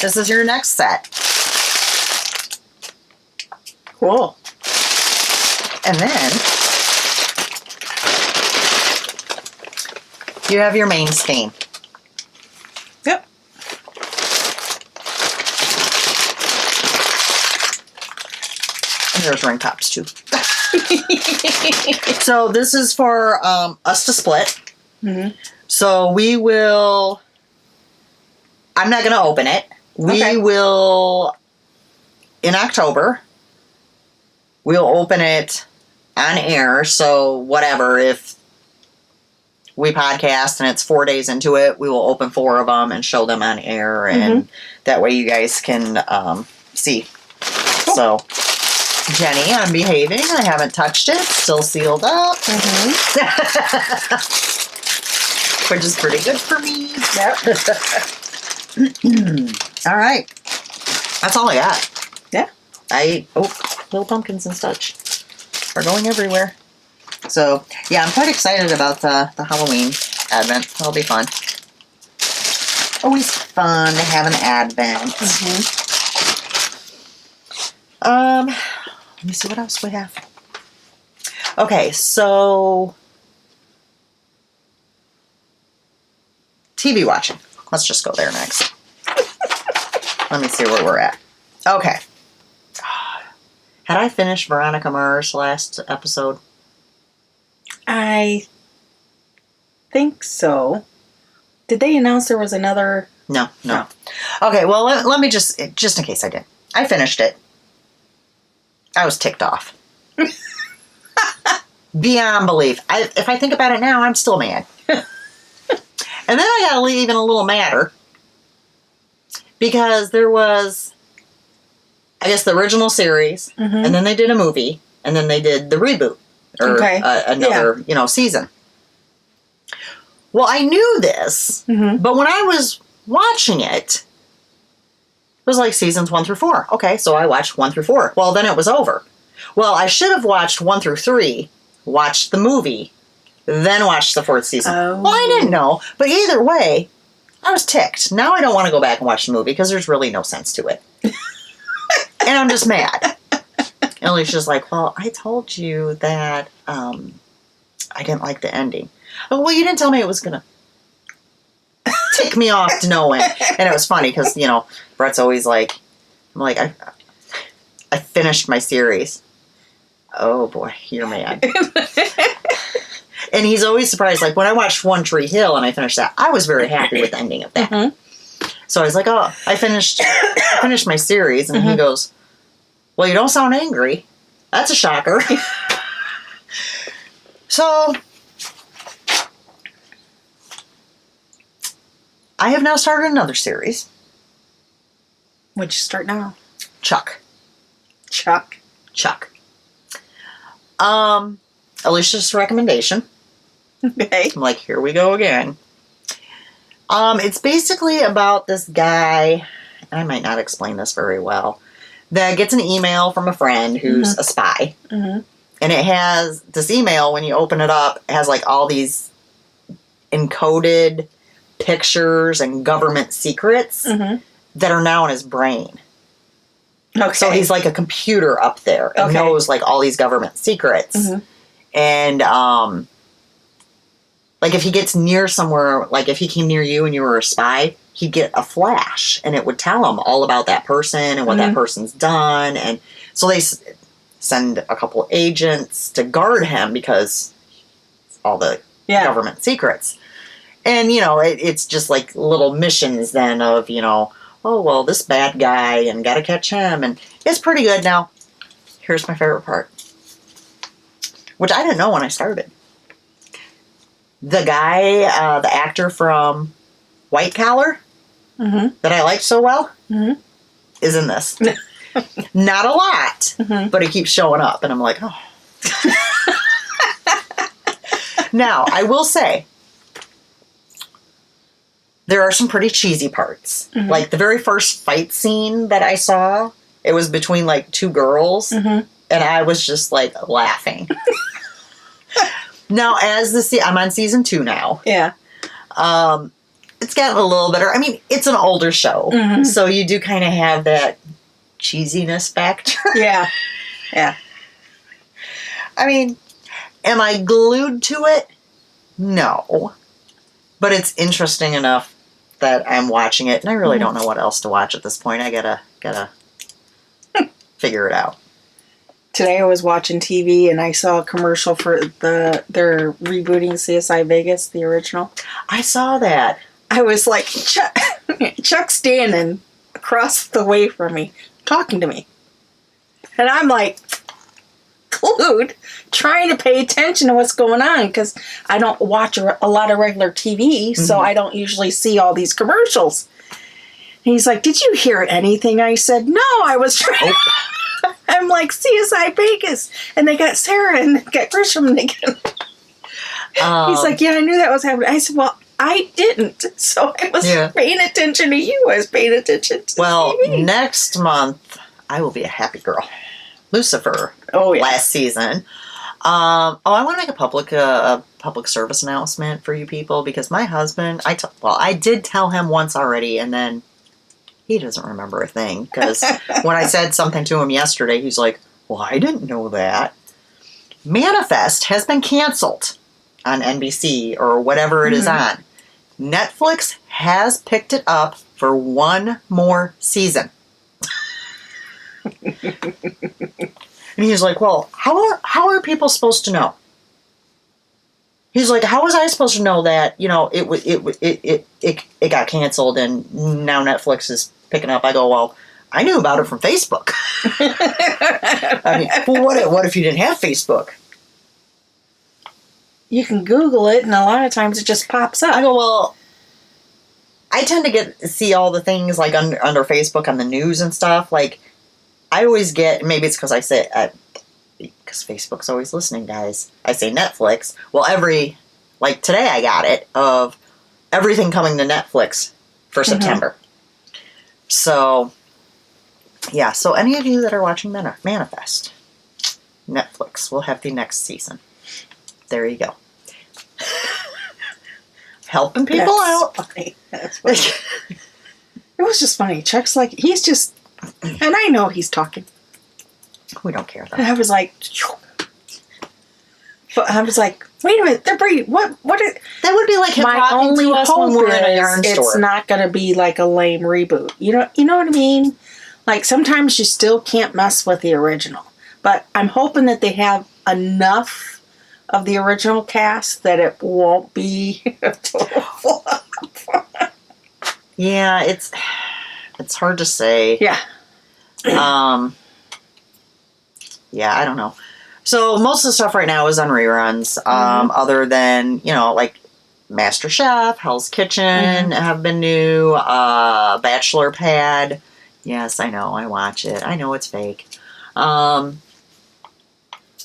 this is your next set. Cool. And then, you have your main skein. Yep. And there's ring tops too. So this is for us to split. So we will, I'm not going to open it. We will, in October, we'll open it on air. So whatever, if we podcast and it's 4 days into it, we will open 4 of them and show them on air. And that way you guys can see. Cool. So, Jenny, I'm behaving. I haven't touched it. Still sealed up. Which is pretty good for me. Yep. All right. That's all I got. Yeah. Little pumpkins and such are going everywhere. So, yeah, I'm quite excited about the Halloween advent. It'll be fun. Always fun to have an advent. Let me see what else we have. Okay, so TV watching. Let's just go there next. Let me see where we're at. Okay. Had I finished Veronica Mars last episode? I think so. Did they announce there was another? No. Okay, well, let me just in case I did. I finished it. I was ticked off. Beyond belief. If I think about it now, I'm still mad. And then I got even a little madder. Because there was, I guess, the original series. And then they did a movie. And then they did the reboot. Or another, season. Well, I knew this. But when I was watching it, it was like seasons 1 through 4. Okay, so I watched 1 through 4. Well, then it was over. Well, I should have watched 1 through 3, watched the movie, then watched the 4th season. Well, I didn't know. But either way, I was ticked. Now I don't want to go back and watch the movie because there's really no sense to it. And I'm just mad. And Alicia's like, well, I told you that I didn't like the ending. Oh, well, you didn't tell me it was going to tick me off to no end. And it was funny because, Brett's always like, I finished my series. Oh, boy, you're mad. And he's always surprised. Like, when I watched One Tree Hill and I finished that, I was very happy with the ending of that. So I was like, oh, I finished my series. And he goes, well, you don't sound angry. That's a shocker. So, I have now started another series. What'd you start now? Chuck. Chuck. Alicia's recommendation. Okay. I'm like, here we go again. It's basically about this guy, and I might not explain this very well, that gets an email from a friend who's a spy. Mm-hmm. And it has, this email, when you open it up, has like all these encoded pictures and government secrets that are now in his brain. Okay. So he's like a computer up there and knows like all these government secrets. And like if he gets near somewhere, like if he came near you and you were a spy, he'd get a flash and it would tell him all about that person and what that person's done. And so they send a couple agents to guard him because all the government secrets. And, you know, it's just like little missions then of, you know, oh, well, this bad guy and got to catch him. And it's pretty good. Now, here's my favorite part, which I didn't know when I started. The guy, the actor from White Collar that I liked so well is in this. Not a lot, but he keeps showing up. And I'm like, oh. Now, I will say, there are some pretty cheesy parts. Like the very first fight scene that I saw, it was between like two girls, and I was just like laughing. Now, I'm on season 2 now. Yeah. It's gotten a little better. I mean, it's an older show, so you do kind of have that cheesiness factor. Yeah. Yeah. I mean, am I glued to it? No. But it's interesting enough that I'm watching it, and I really don't know what else to watch at this point. I gotta figure it out. Today I was watching TV and I saw a commercial for they're rebooting CSI Vegas, the original. I saw that. I was like, Chuck's standing across the way from me, talking to me. And I'm like, glued, trying to pay attention to what's going on because I don't watch a lot of regular TV, so I don't usually see all these commercials. And he's like, did you hear anything? I said, no, I was trying. I'm like, CSI Vegas. And they got Sarah and they got Grisham. And he's like, yeah, I knew that was happening. I said, well, I didn't. So I was paying attention to you. I was paying attention to TV. Next month, I will be a happy girl. Lucifer. Oh, yeah. Last season. I want to make a public service announcement for you people because my husband, I did tell him once already, and then he doesn't remember a thing because when I said something to him yesterday, he's like, well, I didn't know that. Manifest has been canceled on NBC or whatever it is on. Netflix has picked it up for one more season. And he's like, well, how are people supposed to know? He's like, how was I supposed to know that, you know, it got canceled and now Netflix is picking up? I go, well, I knew about it from Facebook. I mean, well, what if you didn't have Facebook? You can Google it, and a lot of times it just pops up. I go, well, I tend to see all the things like under Facebook on the news and stuff. Like, I always get, maybe it's because I say, because Facebook's always listening, guys. I say Netflix. Well, like today I got it of everything coming to Netflix for September. So, yeah. So any of you that are watching Manifest, Netflix will have the next season. There you go. Helping people out. Funny. That's funny. It was just funny. Chuck's like, he's just, and I know he's talking. We don't care though. And I was like, but I was like, wait a minute, they're Brady. What? That would be like him my talking only to us when hope we're in a yarn is store. it's not going to be like a lame reboot. You know what I mean? Like sometimes you still can't mess with the original, but I'm hoping that they have enough of the original cast that it won't be a total flop. Yeah, it's hard to say. Yeah. Yeah, I don't know. So most of the stuff right now is on reruns, other than, you know, like MasterChef, Hell's Kitchen have been new, Bachelor Pad Yes, I know. I watch it. I know it's fake. I'm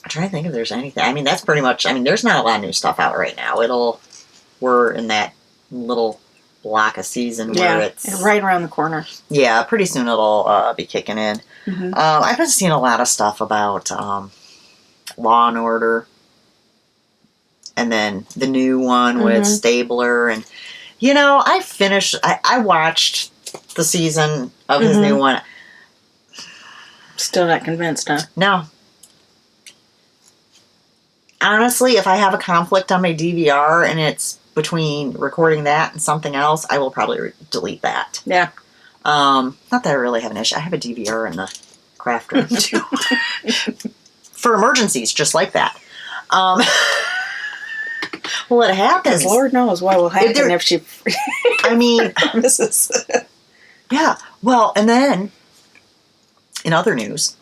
trying to think if there's anything. I mean, that's pretty much. I mean, there's not a lot of new stuff out right now. We're in that little block of season where it's right around the corner. Yeah, pretty soon it'll be kicking in. Mm-hmm. I've been seeing a lot of stuff about Law and Order, and then the new one with Stabler, and I watched the season of his new one. Still not convinced, huh? No. Honestly, if I have a conflict on my DVR and it's between recording that and something else, I will probably delete that. Yeah. Not that I really have an issue. I have a DVR in the craft room too. For emergencies, just like that. Well, it happens. Lord knows what will happen if she... I mean... Yeah. Well, and then, in other news,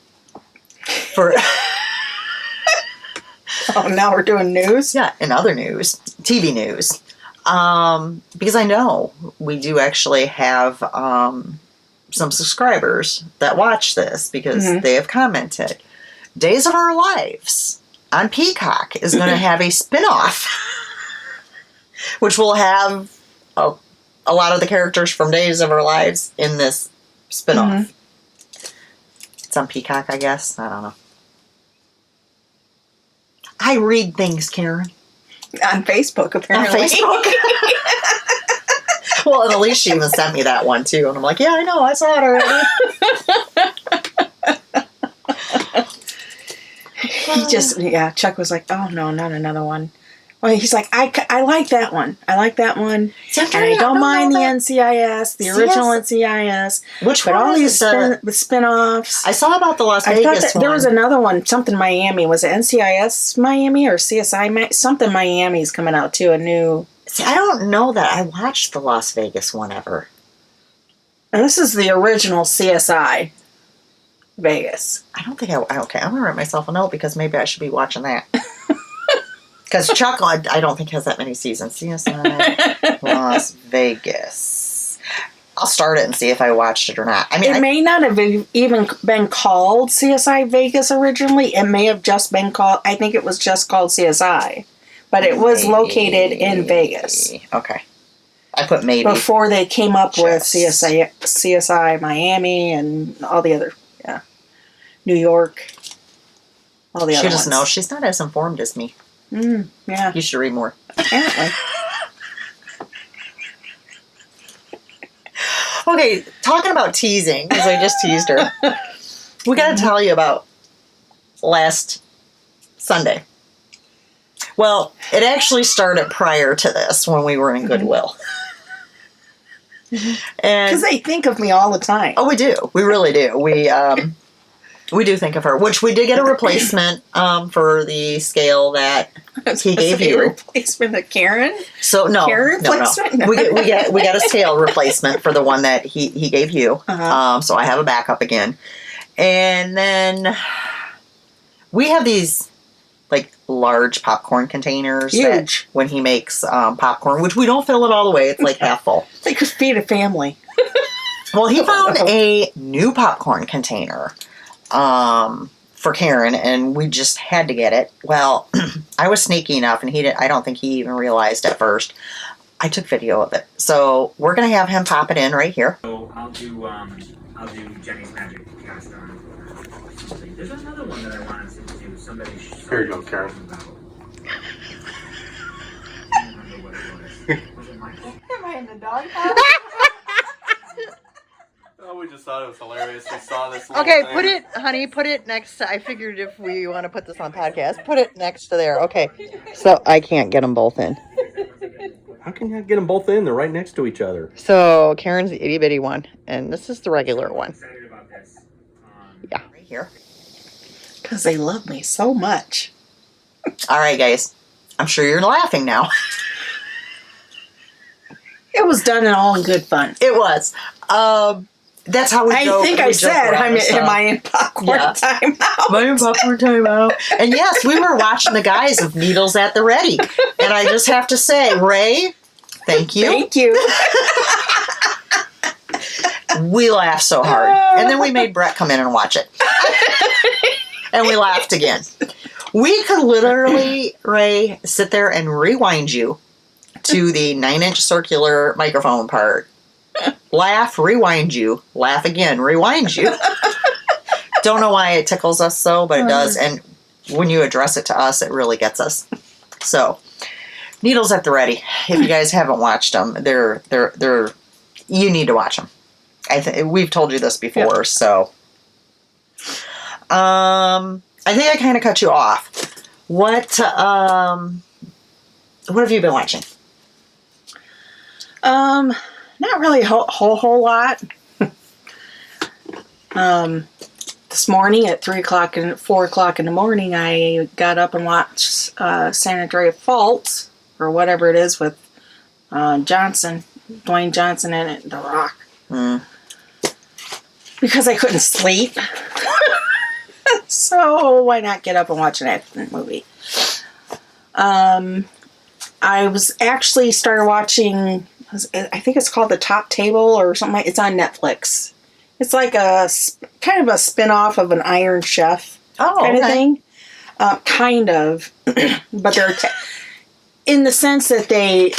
Oh, now we're doing news? Yeah, in other news, TV news. Because I know we do actually have some subscribers that watch this because they have commented. Days of Our Lives on Peacock is going to have a spin-off, which will have a lot of the characters from Days of Our Lives in this spin-off. It's on Peacock, I guess. I don't know. I read things, Karen. On Facebook, apparently. On Facebook? Well, and Alisha even sent me that one, too. And I'm like, yeah, I know. I saw it already. Chuck was like, oh, no, not another one. Well, he's like, I like that one. I like that one. See, and I don't mind the NCIS, the original NCIS. Which but one? All these spin-offs. I saw about the Las Vegas one. There was another one, something Miami. Was it NCIS Miami or CSI? Something Miami's coming out, too, a new... See, I don't know that I watched the Las Vegas one ever. And this is the original CSI Vegas. I don't think okay, I'm going to write myself a note because maybe I should be watching that. Because Chuck, I don't think has that many seasons. CSI Las Vegas. I'll start it and see if I watched it or not. I mean, it may not have even been called CSI Vegas originally. It may have just been called, I think it was just called CSI. But it was located in Vegas. Okay. I put maybe. Before they came up with CSI Miami and all the other, New York, all the other ones. She doesn't know. She's not as informed as me. Yeah. You should read more. Apparently. Okay, talking about teasing, because I just teased her. We got to tell you about last Sunday. Well, it actually started prior to this when we were in Goodwill. Because they think of me all the time. Oh, we do. We really do. We do think of her, which we did get a replacement for the scale that he gave you. Replacement of Karen? So no, Karen replacement? no. We got a scale replacement for the one that he gave you. So I have a backup again, and then we have these like large popcorn containers. Huge. That when he makes popcorn, which we don't fill it all the way. It's like half full. They could feed a family. Well, he found a new popcorn container for Karen, and we just had to get it. Well, I was sneaky enough, and I don't think he even realized at first. I took video of it. So we're going to have him pop it in right here. So I'll do Jenny's Magic cast on something. There's another one that I wanted to do. Somebody Here you go, Karen. About. I don't remember what it was. Was it Michael? Am I in the doghouse? Oh, we just thought it was hilarious. We saw this. Okay, put it next to, I figured if we want to put this on podcast, put it next to there. Okay. So I can't get them both in. How can you get them both in? They're right next to each other. So Karen's the itty bitty one, and this is the regular one. Excited about this. Yeah. Right here. Because they love me so much. All right, guys. I'm sure you're laughing now. It was done all in good fun. It was. That's how we I think I said, am I in popcorn time out? Am I in popcorn time out? And yes, we were watching the guys of Needles at the Ready. And I just have to say, Ray, thank you. Thank you. We laughed so hard. And then we made Brett come in and watch it. And we laughed again. We could literally, Ray, sit there and rewind you to the 9-inch circular microphone part. Laugh, rewind you. Laugh again, rewind you. Don't know why it tickles us so, but it does. And when you address it to us, it really gets us. So, needles at the ready. If you guys haven't watched them, they're you need to watch them. We've told you this before, so. I think I kind of cut you off. What have you been watching? Not really a whole lot. This morning at 3 o'clock and 4 o'clock in the morning, I got up and watched San Andreas Fault, or whatever it is, with Dwayne Johnson in it, The Rock. Because I couldn't sleep. So why not get up and watch an action movie? I was actually started watching, I think it's called The Top Table or something. It's on Netflix. It's like a kind of a spin-off of an Iron Chef kind of thing. Kind of. But they're in the sense that they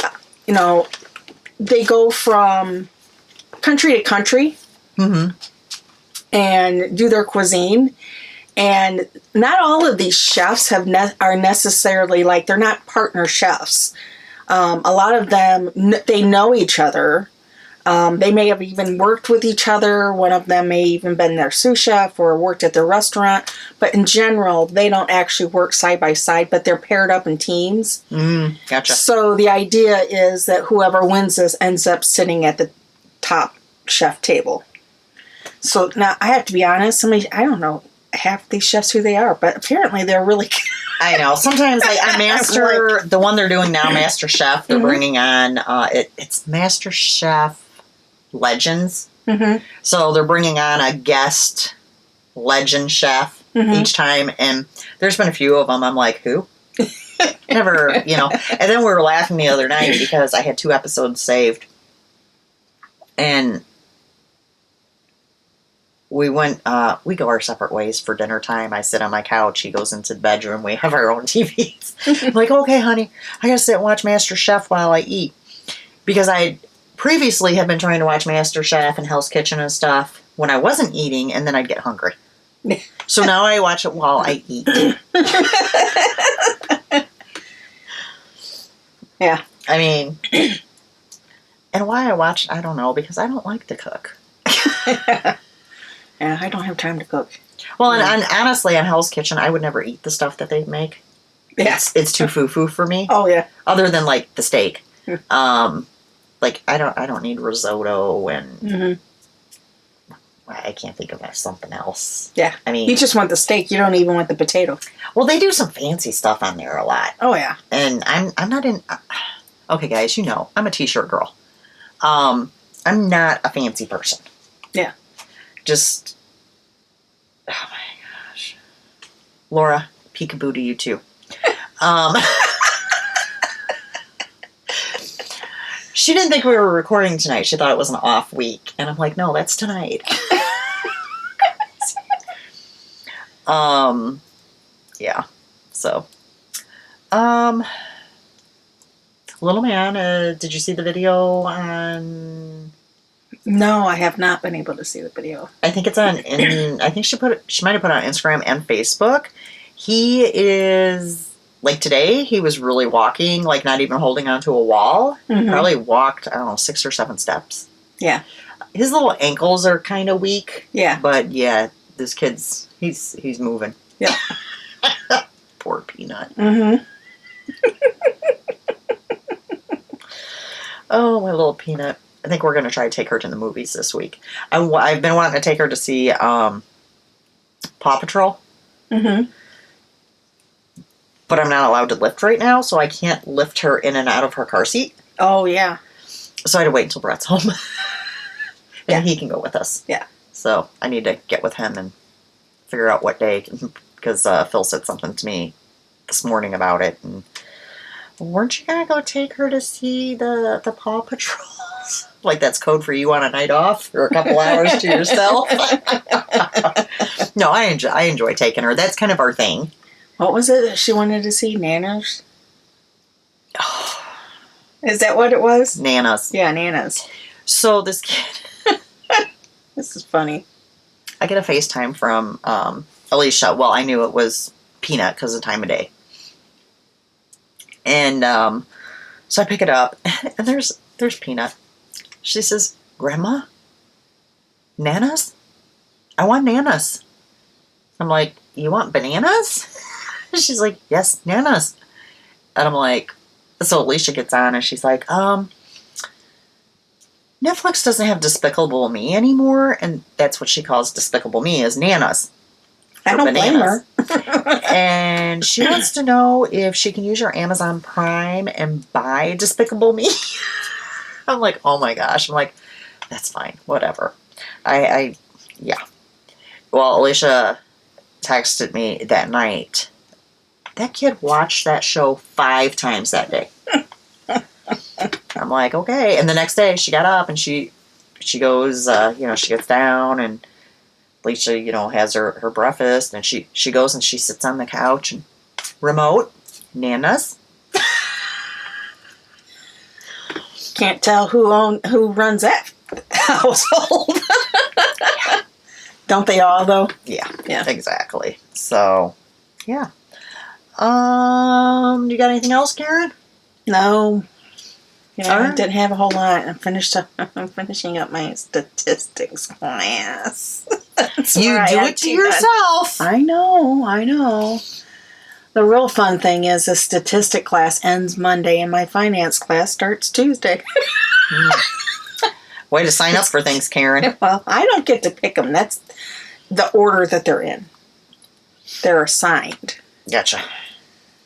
go from country to country and do their cuisine. And not all of these chefs are necessarily they're not partner chefs. A lot of them, they know each other. They may have even worked with each other. One of them may even been their sous chef or worked at their restaurant. But in general, they don't actually work side by side, but they're paired up in teams. Gotcha. So the idea is that whoever wins this ends up sitting at the top chef table. So now I have to be honest, I don't know half these chefs who they are, but apparently they're really good. I know. Sometimes the one they're doing now, Master Chef, they're bringing on, it's Master Chef Legends. So they're bringing on a guest legend chef each time, and there's been a few of them. I'm like, who? Never, And then we were laughing the other night because I had 2 episodes saved, and we went, we go our separate ways for dinner time. I sit on my couch. He goes into the bedroom. We have our own TVs. I'm like, okay, honey, I gotta sit and watch Master Chef while I eat. Because I previously had been trying to watch Master Chef and Hell's Kitchen and stuff when I wasn't eating, and then I'd get hungry. So now I watch it while I eat. Yeah. I mean, and why I watch, I don't know, because I don't like to cook. Yeah, I don't have time to cook. Well, and honestly, on Hell's Kitchen, I would never eat the stuff that they make. Yeah. It's too foo-foo for me. Oh, yeah. Other than, the steak. I don't need risotto and... I can't think of something else. Yeah. I mean... You just want the steak. You don't even want the potato. Well, they do some fancy stuff on there a lot. Oh, yeah. And I'm not in... Okay, guys, I'm a t-shirt girl. I'm not a fancy person. Yeah. Just... Oh, my gosh. Laura, peekaboo to you, too. She didn't think we were recording tonight. She thought it was an off week. And I'm like, no, that's tonight. Yeah. So, Little Man, did you see the video on... No, I have not been able to see the video. I think it's on, I think she might have put it on Instagram and Facebook. He is, today, he was really walking, not even holding onto a wall. Probably walked, I don't know, 6 or 7 steps. Yeah. His little ankles are kind of weak. Yeah. But yeah, this kid's, he's moving. Yeah. Poor Peanut. Oh, my little Peanut. I think we're going to try to take her to the movies this week. I've been wanting to take her to see Paw Patrol. But I'm not allowed to lift right now, so I can't lift her in and out of her car seat. Oh, yeah. So I had to wait until Brett's home. And he can go with us. Yeah. So I need to get with him and figure out what day, because Phil said something to me this morning about it. And weren't you going to go take her to see the Paw Patrol? Like that's code for you on a night off or a couple hours to yourself. No, I enjoy taking her. That's kind of our thing. What was it that she wanted to see? Nanas? Is that what it was? Nanas. Yeah, Nanas. So this kid, This is funny. I get a FaceTime from Alisha. Well, I knew it was Peanut because of the time of day. And so I pick it up, and there's Peanut. She says, "Grandma, nanas? I want nanas." I'm like, "You want bananas?" She's like, "Yes, nanas." And I'm like, so Alisha gets on, and she's like, Netflix doesn't have Despicable Me anymore, and that's what she calls Despicable Me, is nanas. I don't blame her. And she wants to know if she can use your Amazon Prime and buy Despicable Me. I'm like, oh my gosh. I'm like, that's fine. Whatever. Yeah. Well, Alisha texted me that night. That kid watched that show 5 times that day. I'm like, okay. And the next day she got up and she goes, she gets down and Alisha, has her breakfast, and she goes and she sits on the couch and remote, nanas. Can't tell who runs that household. Don't they all though? Yeah, Yeah. exactly. So, yeah. You got anything else, Karen? No. Yeah, All I right. didn't have a whole lot. I'm finishing up my statistics class. That's You where I do had it to that. yourself. I know. The real fun thing is the statistic class ends Monday and my finance class starts Tuesday. Way to sign up for things, Karen. Well, I don't get to pick them. That's the order that they're in. They're assigned. Gotcha.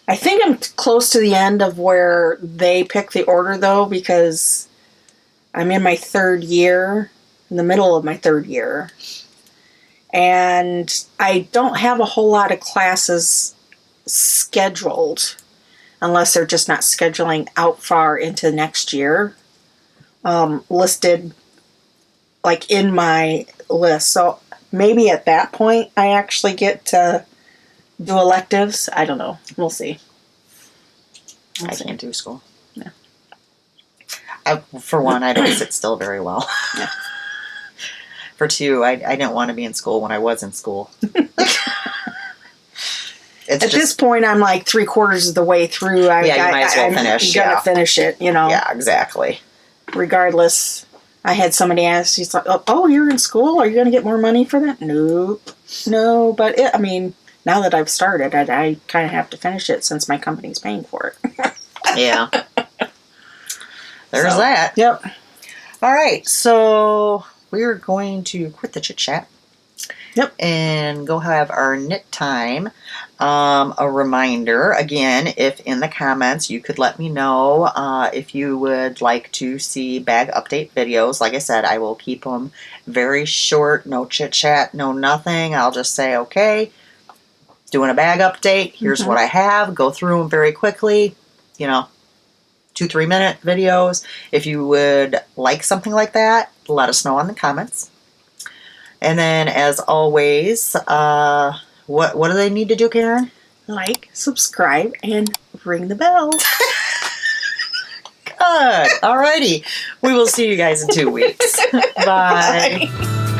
I think I'm close to the end of where they pick the order, though, because I'm in my 3rd year, in the middle of my 3rd year. And I don't have a whole lot of classes scheduled, unless they're just not scheduling out far into next year, listed like in my list. So maybe at that point I actually get to do electives. I don't know. We'll see. I can't do school. Yeah. For one, I don't sit still very well. Yeah. For 2, I didn't want to be in school when I was in school. At this point, I'm like 3/4 of the way through. You might as well finish. I'm gonna finish it, Yeah, exactly. regardless. I had somebody ask, he's like, oh, you're in school? Are you going to get more money for that? Nope. No, but now that I've started, I kind of have to finish it since my company's paying for it. Yeah. There's that. Yep. All right, so we're going to quit the chit chat. Yep. And go have our knit time. A reminder, again, if in the comments you could let me know if you would like to see bag update videos. Like I said, I will keep them very short, no chit chat, no nothing. I'll just say, okay, doing a bag update. Here's what I have. Go through them very quickly. 2-3 minute videos. If you would like something like that, let us know in the comments. And then, as always, what do they need to do, Karen? Like, subscribe, and ring the bell. Good. Alrighty. We will see you guys in 2 weeks. Bye. Bye.